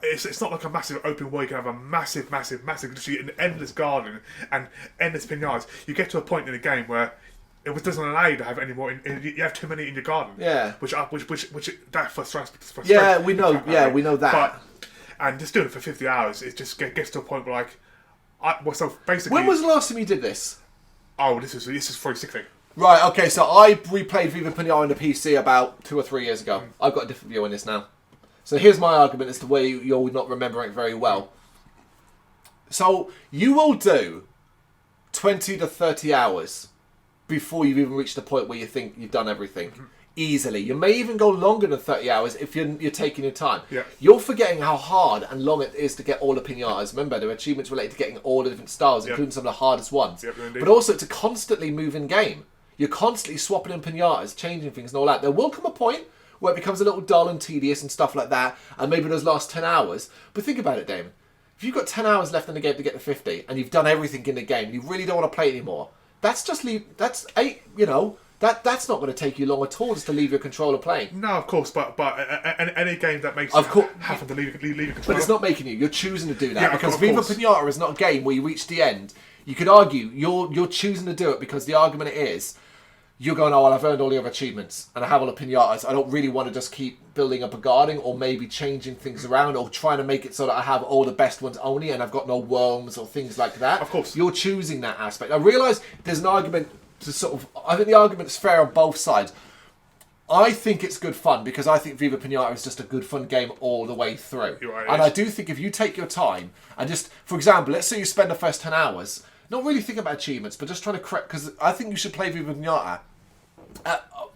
it's not like a massive open world. You can have a massive, literally an endless garden and endless pinatas. You get to a point in the game where it doesn't allow you to have any more. You have too many in your garden. Yeah. Which that frustrates. Yeah, we know. Yeah, we know that. And just doing it for 50 hours, it just gets to a point where so basically. When was the last time you did this? Oh, this is 360. Right. Okay. So I replayed Viva Pinata on the PC about 2 or 3 years ago. I've got a different view on this now. So here's my argument as to where you're not remembering it very well. So you will do 20 to 30 hours before you've even reached the point where you think you've done everything. Easily. You may even go longer than 30 hours if you're taking your time. Yeah. You're forgetting how hard and long it is to get all the pinatas. Remember, there are achievements related to getting all the different styles, including some of the hardest ones. But also, it's a constantly moving game. You're constantly swapping in pinatas, changing things and all that. There will come a point where it becomes a little dull and tedious and stuff like that, and maybe those last 10 hours. But think about it, Damon. If you've got 10 hours left in the game to get to 50, and you've done everything in the game, and you really don't want to play anymore, that's not going to take you long at all just to leave your controller playing. No, of course, but any game that makes you have to leave your controller. But it's not making you. You're choosing to do that. Yeah, because Viva Pinata is not a game where you reach the end. You could argue you're choosing to do it because the argument is you're going, oh, well, I've earned all the other achievements and I have all the pinatas. I don't really want to just keep building up a garden or maybe changing things around or trying to make it so that I have all the best ones only and I've got no worms or things like that. Of course. You're choosing that aspect. I realise there's an argument to I think the argument's fair on both sides. I think it's good fun because I think Viva Pinata is just a good fun game all the way through. Right, and I do think if you take your time and just, for example, let's say you spend the first 10 hours not really thinking about achievements, but just trying to correct, because I think you should play Viva Pinata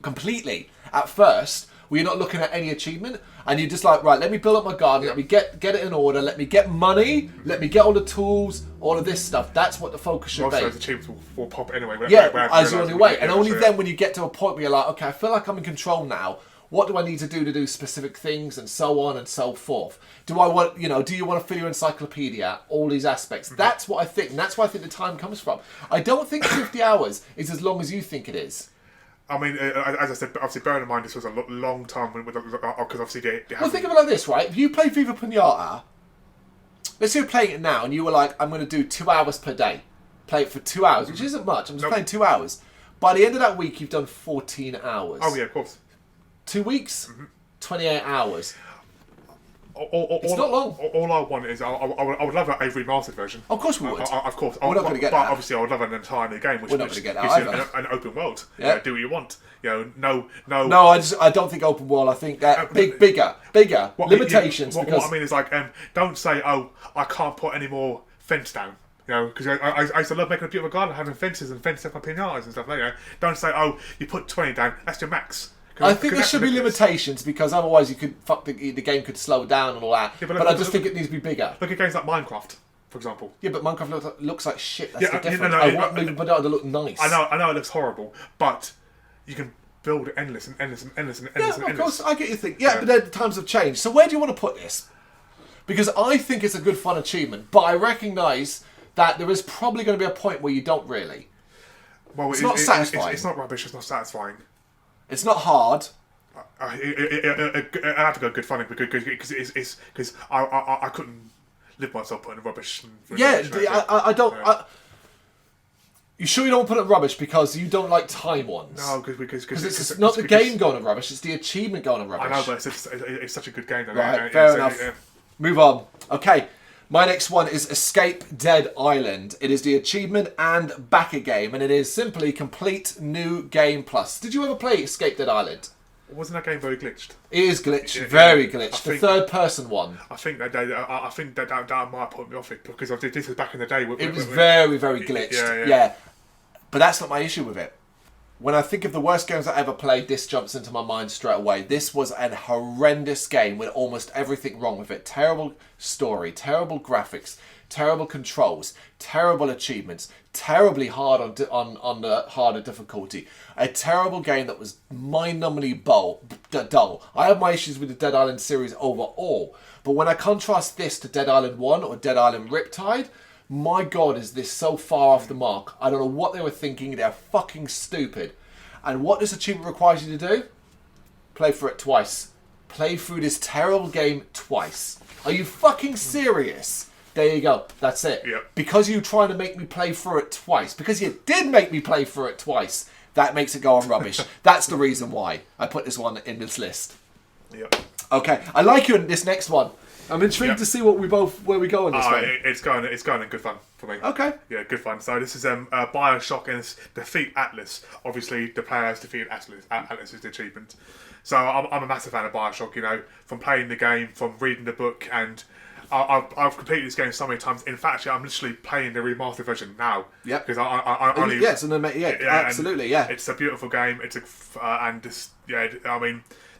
completely at first, where you're not looking at any achievement, and you're just like, right, let me build up my garden, let me get it in order, let me get money, let me get all the tools, all of this stuff. That's what the focus should be. Most of those achievements will pop anyway. As you're on your way. And only then when you get to a point where you're like, okay, I feel like I'm in control now. What do I need to do specific things and so on and so forth? Do I want, do you want to fill your encyclopedia? All these aspects. Mm-hmm. That's what I think. And that's where I think the time comes from. I don't think 50 hours is as long as you think it is. I mean, as I said, obviously, bearing in mind this was a long time because obviously they well, think of it like this, right? If you play Viva Pinata, let's say you're playing it now and you were like, I'm going to do 2 hours per day. Play it for 2 hours, which isn't much. I'm just playing 2 hours. By the end of that week, you've done 14 hours. Oh, yeah, of course. 2 weeks, 28 hours. It's not long. All I want is I would love a remastered version. Of course we would. Of course. We're not going to get that. Obviously, I would love an entire new game, which We're not going to get that gives you either. an open world. Yeah. Do what you want. No. No, I don't think open world. I think that bigger limitations. What Because I mean is like, don't say, oh, I can't put any more fence down. Because I used to love making a beautiful garden, having fences and fenced up my pinatas and stuff like that. Don't say, oh, you put 20 down, that's your max. I think there should be limitations, because otherwise you could the game could slow down and all that. Yeah, but I just think it needs to be bigger. Look at games like Minecraft, for example. Yeah, but Minecraft looks like shit. That's the difference. No, I want moving to look nice. I know it looks horrible, but you can build endless. Yeah, of course, I get your thing. Yeah, but then times have changed. So where do you want to put this? Because I think it's a good fun achievement, but I recognise that there is probably going to be a point where you don't really. Well, it's not satisfying. It's not rubbish. It's not satisfying. It's not hard. I have to go good fun because I couldn't live myself putting rubbish. I don't. You sure you don't put it in rubbish because you don't like time ones? No, because it's not the game going to rubbish; it's the achievement going to rubbish. I know, but it's such a good game. Right, fair enough. Move on. Okay, my next one is Escape Dead Island. It is the achievement and backer game, and it is simply complete new game plus. Did you ever play Escape Dead Island? Wasn't that game very glitched? It is glitched, very glitched. The third-person one. I think that might put me off it because this was back in the day. It was very, very glitched. Yeah, but that's not my issue with it. When I think of the worst games I ever played, this jumps into my mind straight away. This was an horrendous game with almost everything wrong with it. Terrible story, terrible graphics, terrible controls, terrible achievements, terribly hard on the harder difficulty. A terrible game that was mind-numbingly dull. I have my issues with the Dead Island series overall, but when I contrast this to Dead Island 1 or Dead Island Riptide, my God, is this so far off the mark. I don't know what they were thinking. They're fucking stupid. And what this achievement requires you to do? Play through it twice. Play through this terrible game twice. Are you fucking serious? There you go. That's it. Yep. Because you're trying to make me play through it twice. Because you did make me play through it twice. That makes it go on rubbish. That's the reason why I put this one in this list. Yep. Okay. I like you in this next one. I'm intrigued to see where we go on this one. It's going in good fun for me. Okay. Yeah, good fun. So this is Bioshock and it's Defeat Atlas. Obviously, the players defeat Atlas. Atlas is the achievement. So I'm a massive fan of Bioshock. From playing the game, from reading the book, and I've completed this game so many times. In fact, I'm literally playing the remastered version now. Yeah. Because I only absolutely. It's a beautiful game.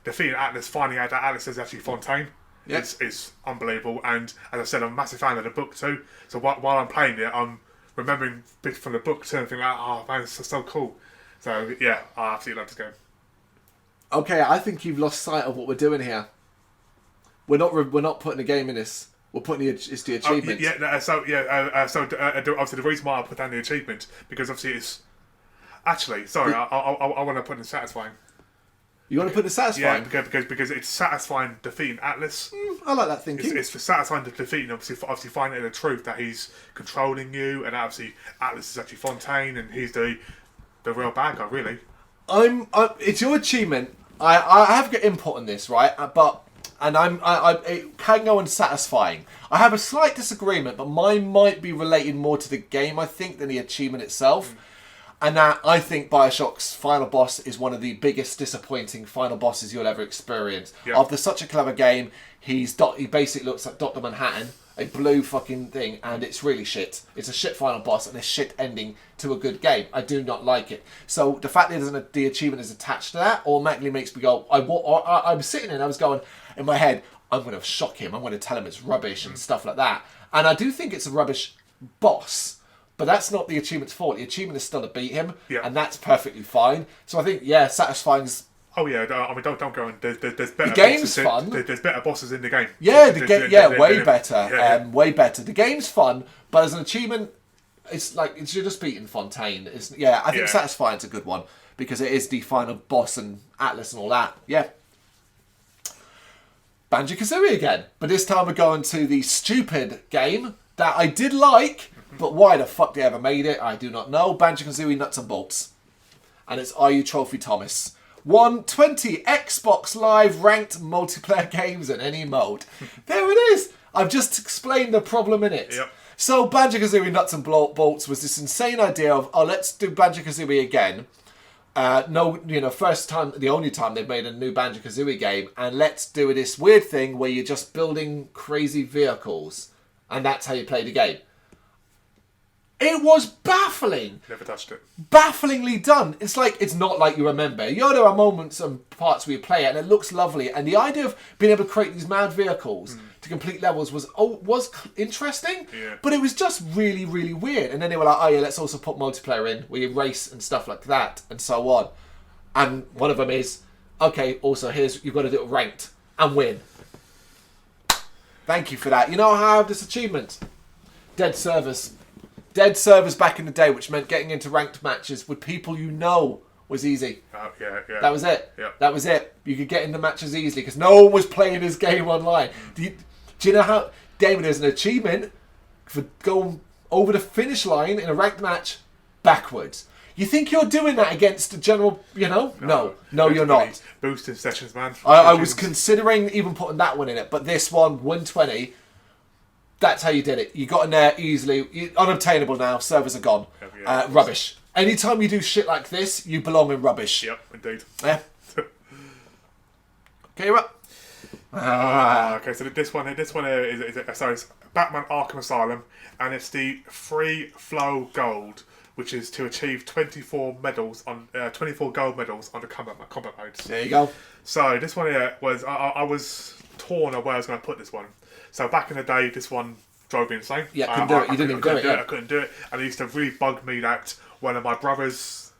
Defeating Atlas, finding out that Atlas is actually Fontaine. Yep. It's unbelievable, and as I said, I'm a massive fan of the book too. So while I'm playing it, I'm remembering bits from the book too, and thinking, "Oh man, it's so cool." So yeah, I absolutely love this game. Okay, I think you've lost sight of what we're doing here. We're not putting a game in this. We're putting it's the achievement. Obviously the reason why I put down the achievement because obviously it's actually I want to put in satisfying. You want to put the satisfying? Yeah, because it's satisfying defeating Atlas. I like that thinking. It's for satisfying the defeating, obviously finding the truth that he's controlling you, and obviously Atlas is actually Fontaine, and he's the real bad guy, really. It's your achievement. I have got input on this, right? It can go on satisfying. I have a slight disagreement, but mine might be related more to the game, I think, than the achievement itself. And that I think Bioshock's final boss is one of the biggest disappointing final bosses you'll ever experience. Yep. After such a clever game, he basically looks like Dr. Manhattan, a blue fucking thing, and it's really shit. It's a shit final boss and a shit ending to a good game. I do not like it. So the fact that the achievement is attached to that automatically makes me go, I'm sitting there and I was going, in my head, I'm going to shock him. I'm going to tell him it's rubbish and stuff like that. And I do think it's a rubbish boss. But that's not the achievement's fault. The achievement is still to beat him, and that's perfectly fine. So I think, satisfying's... Oh yeah, I mean, don't go on. There's better. The game's fun. There's better bosses in the game. Yeah, way better. Way better. The game's fun, but as an achievement, you're just beating Fontaine. I think satisfying's a good one because it is the final boss and Atlas and all that. Yeah. Banjo-Kazooie again, but this time we're going to the stupid game that I did like. But why the fuck they ever made it, I do not know. Banjo-Kazooie Nuts and Bolts. And it's Are You Trophy Thomas. won 20 Xbox Live ranked multiplayer games in any mode. There it is. I've just explained the problem in it. Yep. So Banjo-Kazooie Nuts and Bolts was this insane idea of, let's do Banjo-Kazooie again. First time, the only time they've made a new Banjo-Kazooie game, and let's do this weird thing where you're just building crazy vehicles, and that's how you play the game. It was baffling. Never touched it. Bafflingly done. It's like, it's not like you remember. There are moments and parts where you play it and it looks lovely. And the idea of being able to create these mad vehicles to complete levels was interesting. Yeah. But it was just really, really weird. And then they were like, oh yeah, let's also put multiplayer in where you race and stuff like that and so on. And one of them is, okay, also you've got to do it ranked and win. Thank you for that. You know how I have this achievement? Dead servers. Dead servers back in the day, which meant getting into ranked matches with people was easy. Yeah. That was it. Yeah. That was it. You could get into matches easily because no one was playing this game online. Do you know how, Damon, there's an achievement for going over the finish line in a ranked match backwards. You think you're doing that against the general, No, you're not. Boosting sessions, man. I was considering even putting that one in it, but this one, 120... That's how you did it. You got in there easily. Unobtainable now. Servers are gone. Rubbish. Anytime you do shit like this, you belong in rubbish. Yep, indeed. Yeah. Okay, you're up. Okay, so this one is it's Batman Arkham Asylum, and it's the free flow gold, which is to achieve 24 gold medals on the combat modes. There you go. So this one here was I was torn on where I was going to put this one. So back in the day, this one drove me insane. Yeah, couldn't do it. You didn't even do it. I couldn't do it, and it used to really bug me that one of my brothers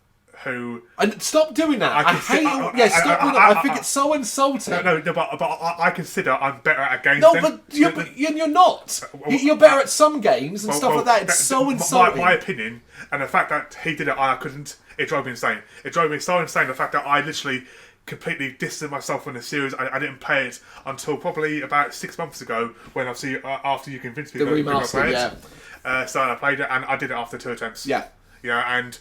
who... And stop doing that. I hate it. Yeah, stop doing that. I think it's so insulting. No, but I consider I'm better at games. No, but you're not. You're better at some games and stuff like that. It's so insulting. My opinion, and the fact that he did it, I couldn't. It drove me insane. It drove me so insane. The fact that I literally completely distanced myself from the series. I didn't play it until probably about 6 months ago when obviously after you convinced me the to remastered, play it. So I played it and I did it after 2 attempts. Yeah. Yeah, and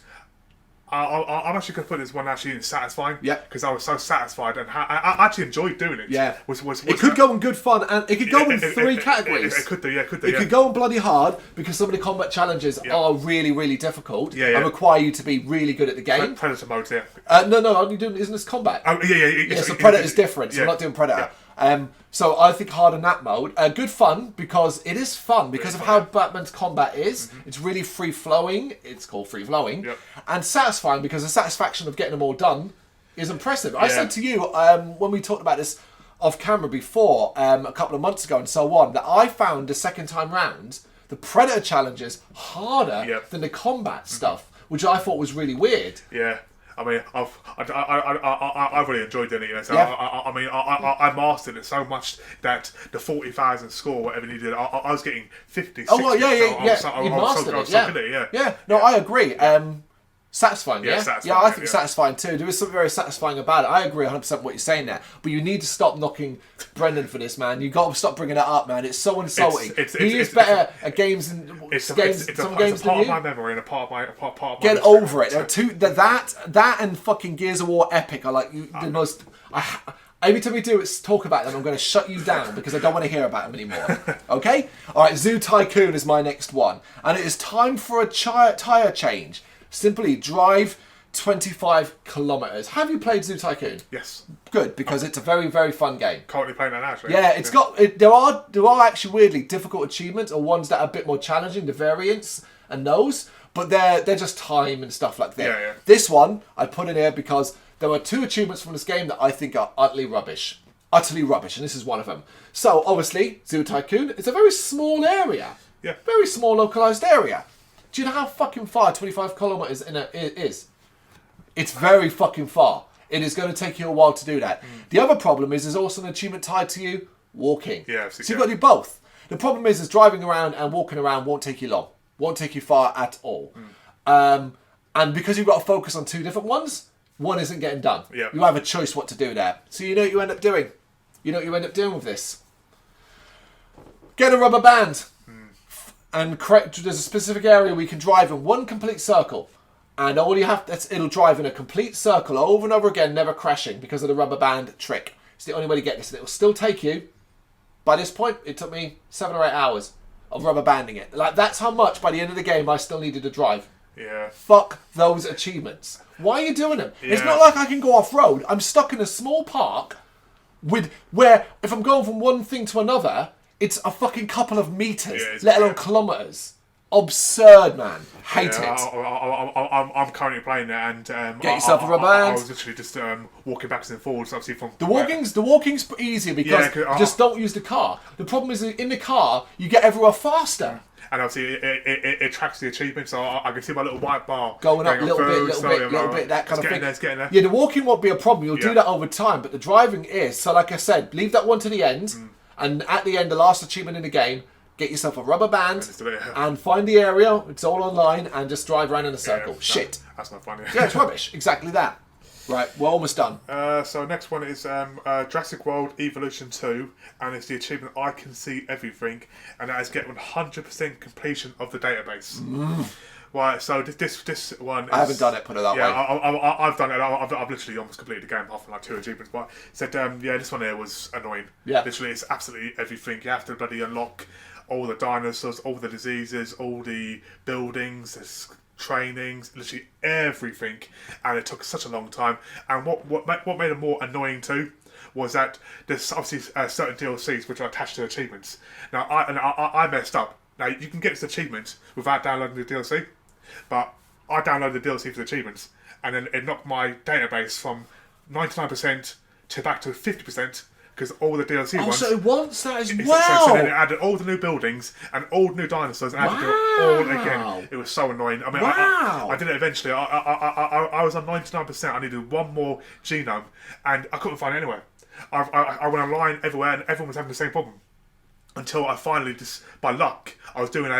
I'm actually going to put this one actually in satisfying. Yeah. Because I was so satisfied and I actually enjoyed doing it. Yeah. It could go in good fun and it could go in 3 categories. It could do, yeah. It could go on bloody hard because some of the combat challenges are really, really difficult and require you to be really good at the game. Predator mode, yeah. No, only doing isn't this combat? Oh, yeah. So Predator's different, so we're not doing Predator. Yeah. So I think hard in that mode. Good fun because it is fun because of how Batman's combat is. Mm-hmm. It's really free flowing. It's called free flowing, and satisfying because the satisfaction of getting them all done is impressive. I said to you when we talked about this off camera before a couple of months ago and so on that I found the second time round the Predator challenges harder than the combat stuff, which I thought was really weird. Yeah. I mean, I've really enjoyed doing it. So I mastered it so much that the 40,000 score, whatever you did, I was getting 50, 60. Oh, well, you mastered it. Yeah. No, I agree. Satisfying, yeah? Satisfying, I think satisfying too. There is something very satisfying about it. I agree 100% with what you're saying there. But you need to stop knocking Brendan for this, man. You've got to stop bringing it up, man. It's so insulting. He is better at games than some games it's than a you. part of my memory and a part of my Get over it. That and fucking Gears of War Epic are like the most... Every time we talk about them, I'm going to shut you down because I don't want to hear about them anymore. Okay? Alright, Zoo Tycoon is my next one. And it is time for a tyre change. Simply drive 25 kilometres. Have you played Zoo Tycoon? Yes. Good, because it's a very, very fun game. Currently playing that now, actually. Yeah, there are actually weirdly difficult achievements or ones that are a bit more challenging, the variants and those, but they're just time and stuff like that. Yeah. This one I put in here because there were 2 achievements from this game that I think are utterly rubbish, and this is one of them. So obviously, Zoo Tycoon, it's a very small area. Yeah. Very small localised area. Do you know how fucking far 25 kilometres is? It's very fucking far. It is going to take you a while to do that. The other problem is there's also an achievement tied to you walking. Yeah, so you've got to do both. The problem is driving around and walking around won't take you long. Won't take you far at all. And because you've got to focus on 2 different ones, one isn't getting done. Yeah. You have a choice what to do there. So you know what you end up doing. You know what you end up doing with this. Get a rubber band. And there's a specific area where you can drive in one complete circle. And all you have, it'll drive in a complete circle over and over again, never crashing because of the rubber band trick. It's the only way to get this. And it'll still take you, by this point, it took me 7 or 8 hours of rubber banding it. Like, that's how much, by the end of the game, I still needed to drive. Yeah. Fuck those achievements. Why are you doing them? Yeah. It's not like I can go off-road. I'm stuck in a small park where if I'm going from one thing to another, it's a fucking couple of meters, let alone kilometers. Absurd, man. Hate it. I'm currently playing it, and get yourself a rubber band. I was literally just walking backwards and forwards. Obviously, from the walking's easier because you just don't use the car. The problem is in the car you get everywhere faster. And obviously, it tracks the achievement, so I can see my little white bar going up, little bit, that kind of thing. It's getting there. Yeah, the walking won't be a problem. You'll do that over time, but the driving is. So, like I said, leave that one to the end, and at the end, the last achievement in the game. Get yourself a rubber band and find the area. It's all online and just drive around in a circle. Shit. That's not funny. Yeah, it's rubbish. Exactly that. Right, we're almost done. So next one is Jurassic World Evolution 2, and it's the achievement I Can See Everything, and that is get 100% completion of the database. Right, so this one is... I haven't done it, put it that way. I've done it. I've literally almost completed the game apart from like 2 achievements, but said, this one here was annoying. Yeah. Literally, it's absolutely everything. You have to bloody unlock all the dinosaurs, all the diseases, all the buildings, the trainings, literally everything, and it took such a long time. And what made it more annoying too was that there's obviously certain DLCs which are attached to achievements. Now I messed up. Now you can get this achievement without downloading the DLC, but I downloaded the DLC for the achievements, and then it knocked my database from 99% to back to 50%. Because all the DLC ones... so it wants that as well! So then it added all the new buildings and all the new dinosaurs and added it all again. It was so annoying. I mean, I did it eventually. I was on 99%. I needed one more genome and I couldn't find it anywhere. I went online everywhere and everyone was having the same problem. Until I finally, just by luck, I was doing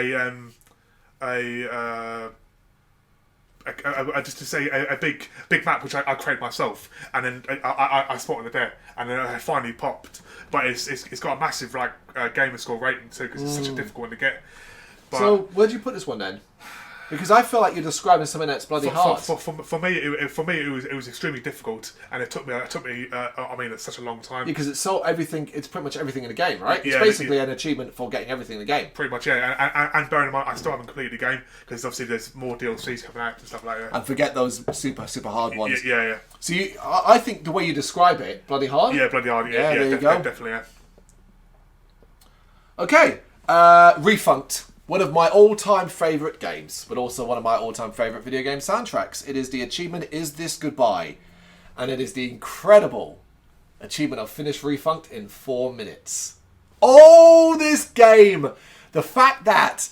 just to say a big map which I created myself, and then I spotted it there, and then it finally popped. But it's got a massive gamer score rating too because it's such a difficult one to get. But so where'd you put this one then? Because I feel like you're describing something that's bloody hard. For me, it was extremely difficult, and it took me. It's such a long time. Because it's it's pretty much everything in the game, right? It's basically an achievement for getting everything in the game. Pretty much, yeah. And bearing in mind, I still haven't completed the game because obviously there's more DLCs coming out and stuff like that. And forget those super hard ones. Yeah. So I think the way you describe it, bloody hard. Yeah, bloody hard. Yeah, there you go. Definitely. Yeah. Okay, Refunked. One of my all-time favourite games, but also one of my all-time favourite video game soundtracks. It is the achievement, Is This Goodbye? And it is the incredible achievement of Finish Refunked in 4 minutes. Oh, this game! The fact that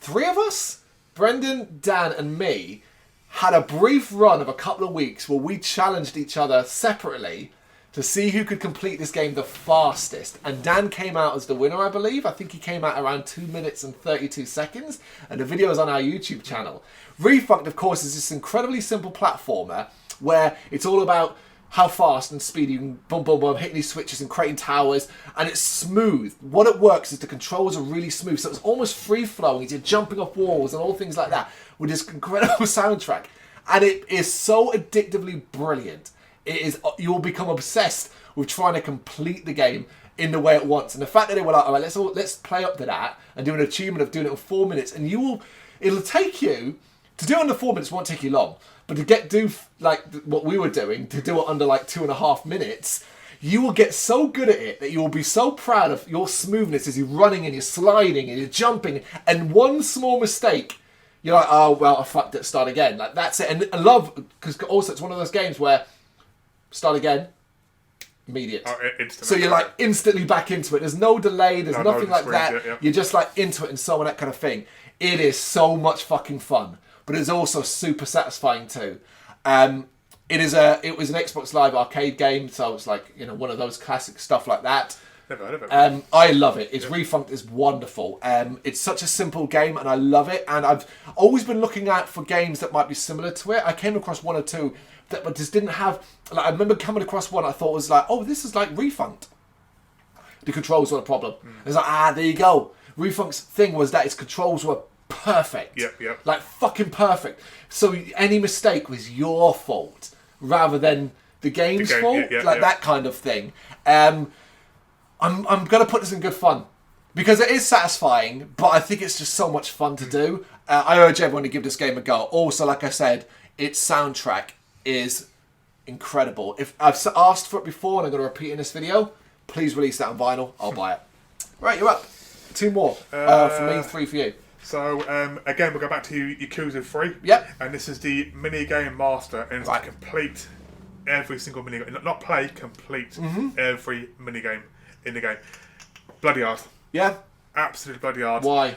3 of us, Brendan, Dan and me, had a brief run of a couple of weeks where we challenged each other separately to see who could complete this game the fastest. And Dan came out as the winner, I believe. I think he came out around 2 minutes and 32 seconds. And the video is on our YouTube channel. Refunked, of course, is this incredibly simple platformer where it's all about how fast and speedy you can boom, boom, boom, hitting these switches and creating towers. And it's smooth. What it works is the controls are really smooth. So it's almost free-flowing. You're jumping off walls and all things like that with this incredible soundtrack. And it is so addictively brilliant. You'll become obsessed with trying to complete the game in the way it wants. And the fact that they were like, all right, let's play up to that and do an achievement of doing it in 4 minutes. And it'll take you, to do it under 4 minutes won't take you long. But to do like what we were doing, to do it under like 2.5 minutes, you will get so good at it that you will be so proud of your smoothness as you're running and you're sliding and you're jumping. And one small mistake, you're like, oh, well, I fucked it, start again. Like, that's it. And I love, because also it's one of those games where start again, immediate. So you're like instantly back into it. There's no delay. There's nothing like that. Yeah. You're just like into it and so on, that kind of thing. It is so much fucking fun, but it's also super satisfying too. It was an Xbox Live arcade game, so it's like one of those classic stuff like that. Never heard of it. I love it. It's Refunked is wonderful. It's such a simple game, and I love it. And I've always been looking out for games that might be similar to it. I came across 1 or 2 that just didn't have. Like, I remember coming across one I thought was like, oh, this is like Refunked. The controls were a problem. It's like, there you go. Refunked's thing was that its controls were perfect. Yep. Like fucking perfect. So any mistake was your fault rather than the game's fault. That kind of thing. I'm gonna put this in good fun because it is satisfying, but I think it's just so much fun to do. I urge everyone to give this game a go. Also, like I said, its soundtrack is incredible. If I've asked for it before and I'm going to repeat in this video, please release that on vinyl. I'll buy it. Right, you're up. 2 more for me, 3 for you. So again, we'll go back to Yakuza 3. Yep. And this is the mini game master, and it's to complete every single mini game. Not play, complete every mini game in the game. Bloody hard. Yeah. Absolutely bloody hard. Why?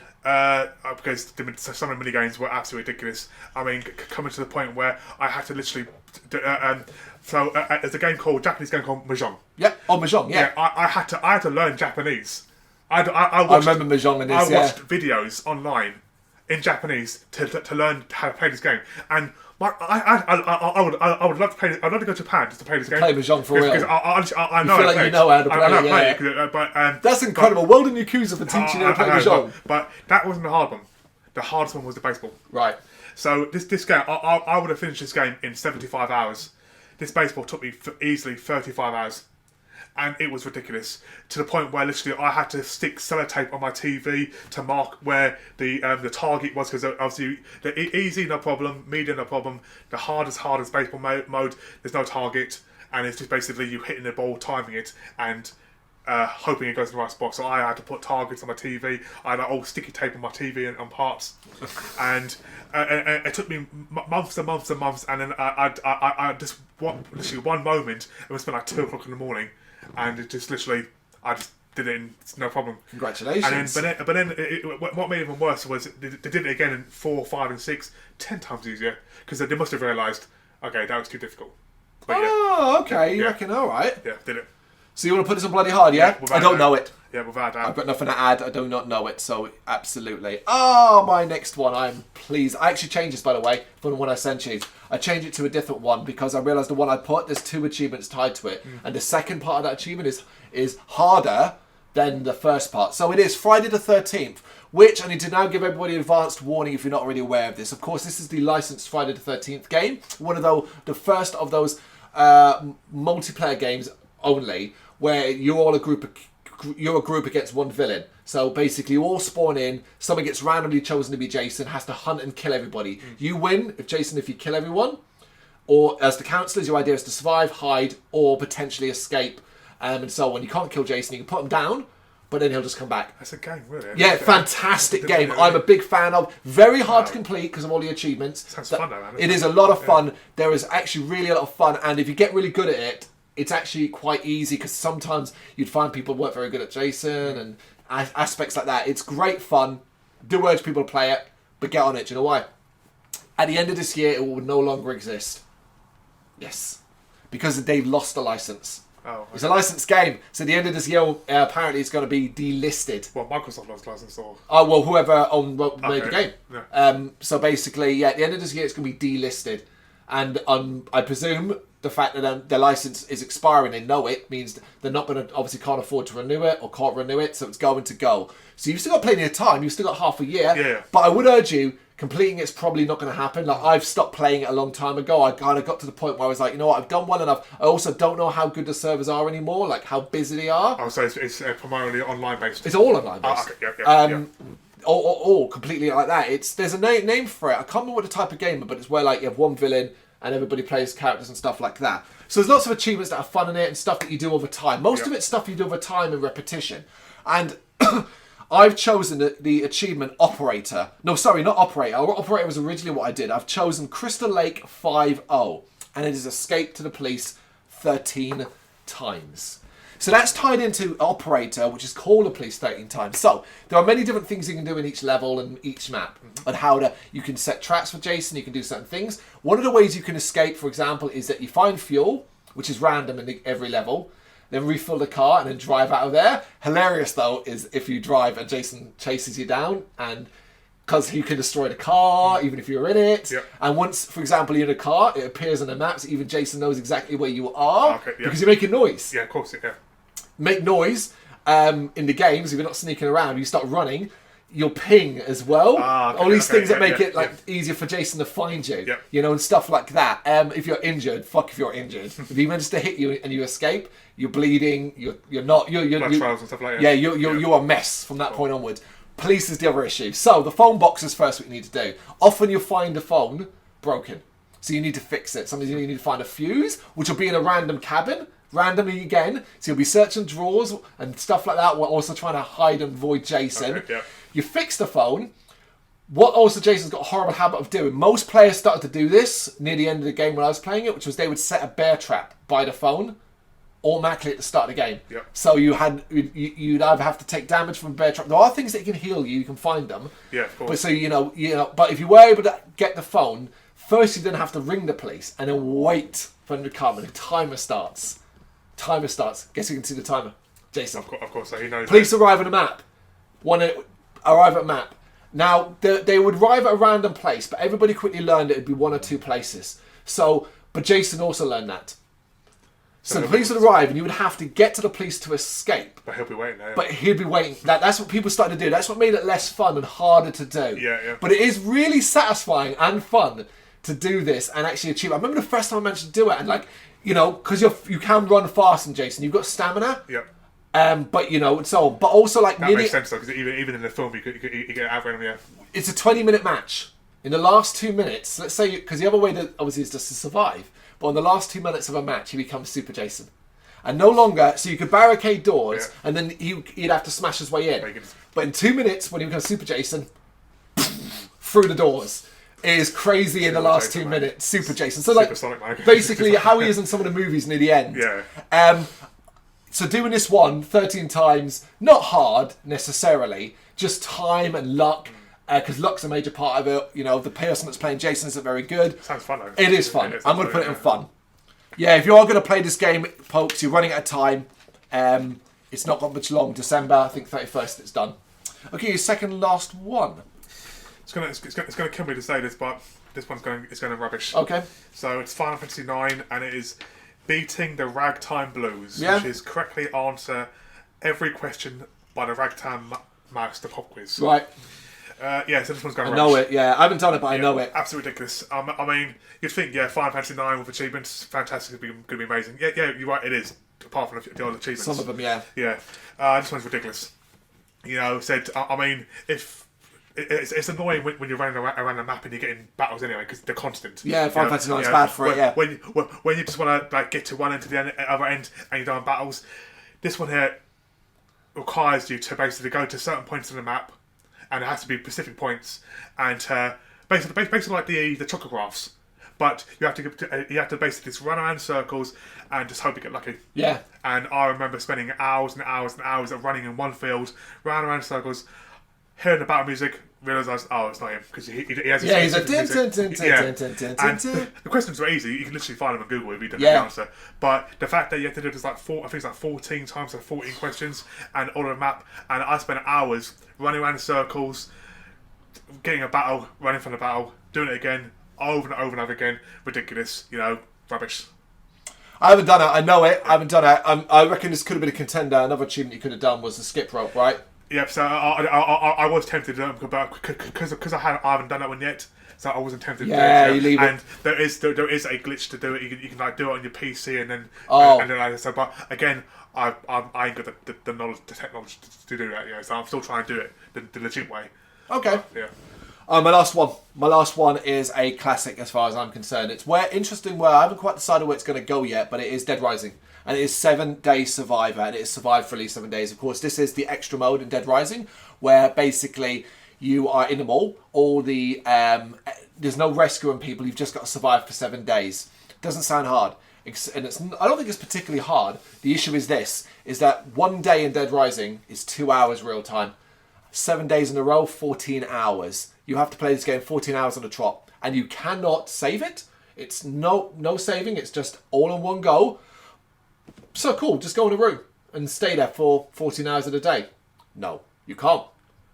Because some of the mini games were absolutely ridiculous. I mean, coming to the point where I had to literally. There's a Japanese game called Mahjong. Yeah. Oh, Mahjong. Yeah. I had to learn Japanese. I remember Mahjong in this. I watched videos online in Japanese to learn how to play this game, and I would love to play. I'd love to go to Japan just to play this game. Play Mahjong for real. Because I know. You feel like you know how to play it. Yeah. But that's incredible. Well done, Yakuza, for teaching you how to play Mahjong. But that wasn't the hard one. The hardest one was the baseball. Right. So this game, I would have finished this game in 75 hours. This baseball took me easily 35 hours. And it was ridiculous, to the point where literally I had to stick sellotape on my TV to mark where the target was, because obviously the easy, no problem, medium, no problem, the hardest baseball mode, there's no target, and it's just basically you hitting the ball, timing it, and hoping it goes in the right spot. So I had to put targets on my TV. I had all sticky tape on my TV and on parts, and it took me months and months and months. And then I just literally one moment, it was like 2 o'clock in the morning, and it just literally I just did it in no problem. Congratulations. And then, but then what made it even worse was they did it again in 4, 5, and 6, 10 times easier, because they must have realised, okay, that was too difficult. But okay, you reckon? All right. Yeah, did it. So you want to put this on bloody hard, yeah? I don't know it. Yeah, without doubt. I've got nothing to add. I do not know it, so absolutely. Oh, my next one. I'm pleased. I actually changed this, by the way, from the one I sent you. I changed it to a different one because I realised the one I put, there's 2 achievements tied to it. And the second part of that achievement is harder than the first part. So it is Friday the 13th, which I need to now give everybody advanced warning if you're not already aware of this. Of course, this is the licensed Friday the 13th game. One of the first of those multiplayer games only, where you're a group against one villain. So basically you all spawn in, someone gets randomly chosen to be Jason, has to hunt and kill everybody. You win if you kill everyone, or as the counsellors, your idea is to survive, hide, or potentially escape, and so on. You can't kill Jason, you can put him down, but then he'll just come back. That's a game, really. Yeah, fantastic game. I'm a big fan of. Very hard to complete because of all the achievements. Sounds fun though, man. It is a lot of fun. There is actually really a lot of fun, and if you get really good at it, it's actually quite easy, because sometimes you'd find people weren't very good at Jason and aspects like that. It's great fun. Do urge people to play it, but get on it. Do you know why? At the end of this year, it will no longer exist. Yes. Because they've lost the license. Oh, okay. It's a licensed game. So at the end of this year, apparently it's going to be delisted. Well, Microsoft lost license, or... Oh, well, whoever made the game. Yeah. So basically, at the end of this year, it's going to be delisted. And I presume the fact that their license is expiring, they know it, means they're not going to, obviously can't afford to renew it or can't renew it, so it's going to go. So you've still got plenty of time, you've still got half a year. Yeah. But I would urge you, completing it's probably not going to happen. Like, I've stopped playing it a long time ago. I kind of got to the point where I was like, you know what, I've done well enough. I also don't know how good the servers are anymore, like how busy they are. Oh, so it's primarily online based. It's all online based. Oh, okay. Yeah. Or completely like that. There's a name for it. I can't remember what the type of game, but it's where like you have one villain and everybody plays characters and stuff like that. So there's lots of achievements that are fun in it and stuff that you do over time. Most of it's stuff you do over time and repetition. And I've chosen the achievement Operator. No, sorry, not Operator. Operator was originally what I did. I've chosen Crystal Lake 5-0. And it is Escape to the Police 13 times. So that's tied into Operator, which is Call the Police 13 times. So there are many different things you can do in each level and each map. And you can set traps for Jason, you can do certain things. One of the ways you can escape, for example, is that you find fuel, which is random in every level, then refill the car and then drive out of there. Hilarious, though, is if you drive and Jason chases you down, and because you can destroy the car, even if you're in it. Yep. And once, for example, you're in a car, it appears on the map, so even Jason knows exactly where you are, because you're making noise. Yeah, of course, yeah. Make noise in the games. If you're not sneaking around, you start running. your ping as well. All these things that make it easier for Jason to find you. Yep. You know, and stuff like that. If you're injured, fuck if you're injured. If he manages to hit you and you escape, you're bleeding. You're not. Blood trials and stuff like that. Yeah, you're a mess from that point onwards. Police is the other issue. So the phone box is first what you need to do. Often you'll find a phone broken, so you need to fix it. Sometimes you need to find a fuse, which will be in a random cabin. Randomly again, so you'll be searching drawers and stuff like that. We're also trying to hide and avoid Jason. Okay, yeah. You fix the phone. What also Jason's got a horrible habit of doing. Most players started to do this near the end of the game when I was playing it, which was they would set a bear trap by the phone automatically at the start of the game. Yep. So you'd either have to take damage from a bear trap. There are things that can heal you. You can find them. Yeah, of course. But so you know. But if you were able to get the phone, first you then have to ring the police and then wait for them to come, and the timer starts. Guess who can see the timer? Jason. Of course, so he knows. Police arrive at a map. Arrive at a map. Now, they would arrive at a random place, but everybody quickly learned it would be one or two places. But Jason also learned that. So the police would arrive, and you would have to get to the police to escape. But he'll be waiting there. But he'd be waiting. That's what people started to do. That's what made it less fun and harder to do. Yeah. But it is really satisfying and fun to do this and actually achieve. I remember the first time I managed to do it, and because you can run fast, and Jason, you've got stamina. Yep. But also like that makes sense though, because even in the film you get outrun him. Yeah. It's a 20-minute match. In the last 2 minutes, let's say, because the other way to obviously is just to survive, but in the last 2 minutes of a match, he becomes Super Jason, and no longer. So you could barricade doors, and then he'd have to smash his way in. But in 2 minutes, when he becomes Super Jason, through the doors. It is crazy in the last 2 minutes. Super Jason. So basically how he is in some of the movies near the end. Yeah. So doing this 13 times, not hard necessarily, just time and luck, because luck's a major part of it. You know, the person that's playing Jason isn't very good. Sounds fun though. It is fun. I'm going to put it in fun. Yeah, if you are going to play this game, folks, you're running out of time. It's not got much long. December, I think 31st it's done. Okay, your second last one. It's gonna kill me to say this, but this one's going rubbish. Okay. So it's Final Fantasy IX, and it is beating the Ragtime Blues, which is correctly answer every question by the Ragtime Mouse, the pop quiz. Right. So this one's going rubbish. I know it. Yeah, I haven't done it, but I know it. Absolutely ridiculous. I mean, you'd think, Final Fantasy IX with achievements, fantastic, going to be amazing. Yeah, you're right. It is. Apart from the other achievements. Some of them, yeah. Yeah. This one's ridiculous. If it's annoying when you're running around the map and you're getting battles anyway because they're constant. Yeah, Final Fantasy IX is bad for it. Yeah. When you just want to get to one end to the other end and you're doing battles, this one here requires you to basically go to certain points on the map, and it has to be specific points, and basically like the chocographs. But you have to basically just run around circles and just hope you get lucky. Yeah. And I remember spending hours and hours and hours of running in one field, round around circles, hearing the battle music, realised, it's not him, because he has he's a and the questions were easy. You can literally find them on Google if you don't know the answer. But the fact that you have to do this 14 times, so 14 questions, and all of the map, and I spent hours running around in circles, getting a battle, running from the battle, doing it again, over and over and over again. Ridiculous, rubbish. I haven't done it. I know it. I haven't done it. I reckon this could have been a contender. Another achievement you could have done was the skip rope, right? Yeah, so I was tempted to do it, but because I haven't done that one yet, so I wasn't tempted to do it. Yeah, you leave it. And there is a glitch to do it. You can do it on your PC and then but again, I ain't got the knowledge, the technology to do that. So I'm still trying to do it the legit way. Okay. Yeah. My last one is a classic as far as I'm concerned. It's where I haven't quite decided where it's going to go yet, but it is Dead Rising. And it is 7-day survivor, and it is survived for at least 7 days. Of course, this is the extra mode in Dead Rising, where basically you are in the mall. There's no rescuing people. You've just got to survive for 7 days. Doesn't sound hard, and I don't think it's particularly hard. The issue is that 1 day in Dead Rising is 2 hours real time. 7 days in a row, 14 hours. You have to play this game 14 hours on a trot, and you cannot save it. It's no saving. It's just all in one go. So cool, just go in a room and stay there for 14 hours of the day. No, you can't.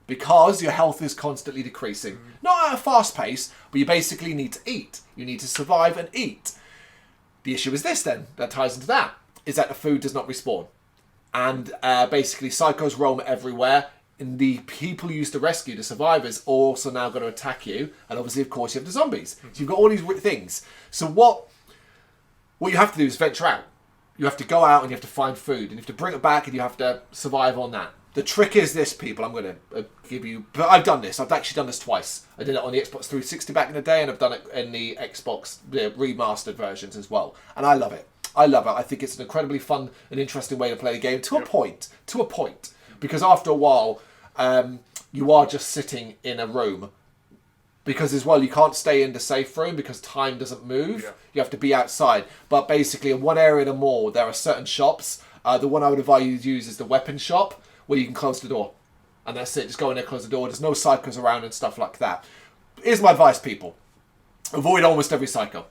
Because your health is constantly decreasing. Not at a fast pace, but you basically need to eat. You need to survive and eat. The issue is this then, that ties into that, is that the food does not respawn. And basically psychos roam everywhere. And the people you used to rescue, the survivors, are also now going to attack you. And obviously, of course, you have the zombies. So you've got all these things. So what you have to do is venture out. You have to go out and you have to find food. And you have to bring it back and you have to survive on that. The trick is this, people. I'm going to give you... But I've done this. I've actually done this twice. I did it on the Xbox 360 back in the day. And I've done it in the Xbox remastered versions as well. And I love it. I love it. I think it's an incredibly fun and interesting way to play the game. To a point. To a point. Because after a while, you are just sitting in a room. Because as well, you can't stay in the safe room because time doesn't move. Yeah. You have to be outside. But basically, in one area of the mall, there are certain shops. The one I would advise you to use is the weapon shop, where you can close the door. And that's it. Just go in there, close the door. There's no psychos around and stuff like that. Here's my advice, people. Avoid almost every psycho.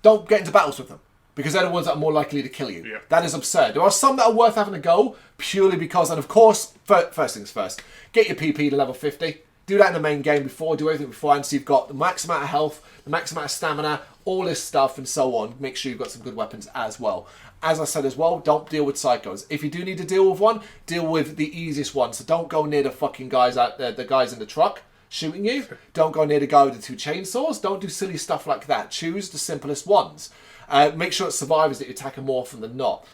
Don't get into battles with them. Because they're the ones that are more likely to kill you. Yeah. That is absurd. There are some that are worth having a go, purely because, and of course, first things first, get your PP to level 50. Do that in the main game before, do everything beforehand, so you've got the max amount of health, the max amount of stamina, all this stuff and so on. Make sure you've got some good weapons as well. As I said as well, don't deal with psychos. If you do need to deal with one, deal with the easiest one. So don't go near the fucking guys out there, the guys in the truck shooting you. Don't go near the guy with the 2 chainsaws. Don't do silly stuff like that. Choose the simplest ones. Make sure it's survivors that you're attacking more often than not.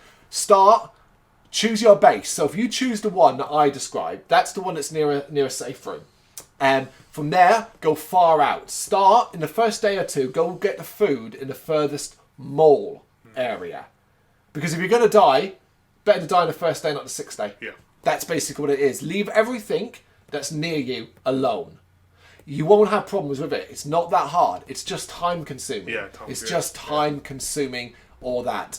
Choose your base. So if you choose the one that I described, that's the one that's near a safe room. And from there, go far out. Start in the first day or two, go get the food in the furthest mall area. Because if you're going to die, better to die on the first day, not the 6th day. Yeah. That's basically what it is. Leave everything that's near you alone. You won't have problems with it. It's not that hard. It's just time consuming. Yeah, it's just time consuming, all that.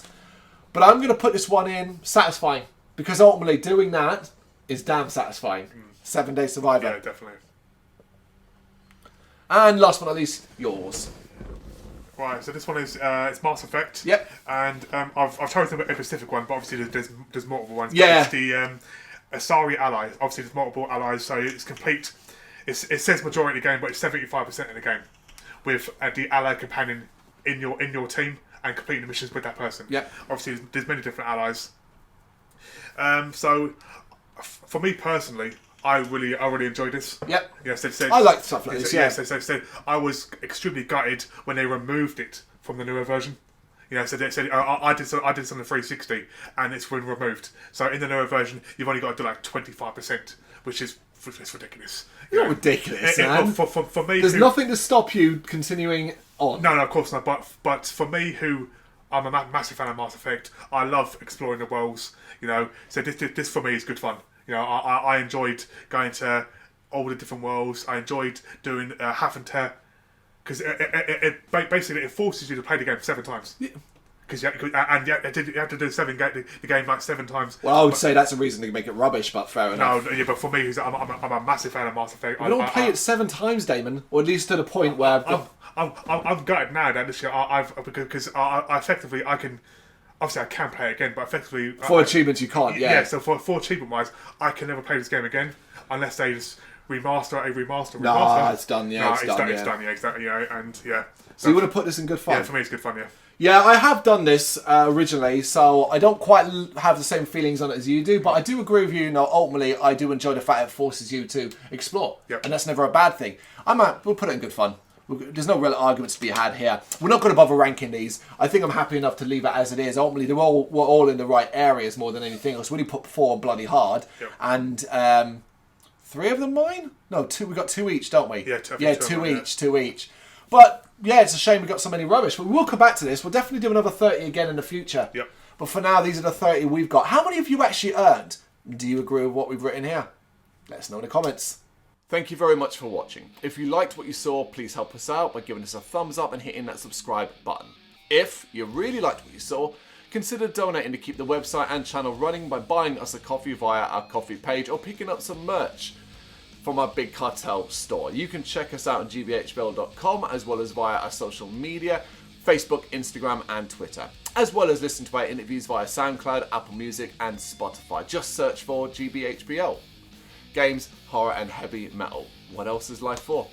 But I'm going to put this one in satisfying. Because ultimately doing that is damn satisfying. 7-day survivor. Yeah, definitely. And last but not least, yours. Right, so this one is it's Mass Effect. Yep. And I've chosen a specific one, but obviously there's multiple ones. Yeah. But it's the Asari allies. Obviously there's multiple allies, so it's complete. It says majority of the game, but it's 75% of the game with the ally companion in your team and completing the missions with that person. Yep. Obviously there's many different allies. So for me personally, I really enjoyed this. Yep. Yes, I like stuff like this. Yeah. So I was extremely gutted when they removed it from the newer version. So they said I did some on the 360 and it's been removed. So in the newer version, you've only got to do like 25%, which is ridiculous. You're not ridiculous, man. For me, there's nothing to stop you continuing on. No, of course not. But for me, who I'm a massive fan of Mass Effect, I love exploring the worlds. So this for me is good fun. I enjoyed going to all the different worlds. I enjoyed doing having to, because it basically forces you to play the game 7 times. Yeah. Because you have to do the game like 7 times. Well, I would say that's a reason to make it rubbish, but fair enough. No, yeah, but for me, I'm a massive fan of Mass Effect. I don't play it 7 times, Damon, or at least to the point where I'm gutted now that this year because I effectively I can. Obviously, I can play it again, but effectively... For achievements, you can't, yeah. Yeah, so for achievement-wise, I can never play this game again unless they just remaster. Nah, it's done, yeah. It's done, yeah, exactly, and yeah. So you would have put this in good fun? Yeah, for me it's good fun, yeah. Yeah, I have done this originally, so I don't quite have the same feelings on it as you do, but I do agree with you, ultimately, I do enjoy the fact it forces you to explore. Yep. And that's never a bad thing. We'll put it in good fun. There's no real arguments to be had here. We're not going to bother ranking these. I think I'm happy enough to leave it as it is. Ultimately, we're all in the right areas more than anything else. We only put 4 on bloody hard. Yep. And 3 of them mine? No, 2. We got 2 each, don't we? Yeah, 2 each. But yeah, it's a shame we got so many rubbish. But we will come back to this. We'll definitely do another 30 again in the future. Yep. But for now, these are the 30 we've got. How many have you actually earned? Do you agree with what we've written here? Let us know in the comments. Thank you very much for watching. If you liked what you saw, please help us out by giving us a thumbs up and hitting that subscribe button. If you really liked what you saw, consider donating to keep the website and channel running by buying us a coffee via our coffee page or picking up some merch from our Big Cartel store. You can check us out on gbhbl.com as well as via our social media, Facebook, Instagram and Twitter, as well as listen to our interviews via SoundCloud, Apple Music and Spotify. Just search for GBHBL. Games, horror and heavy metal. What else is life for?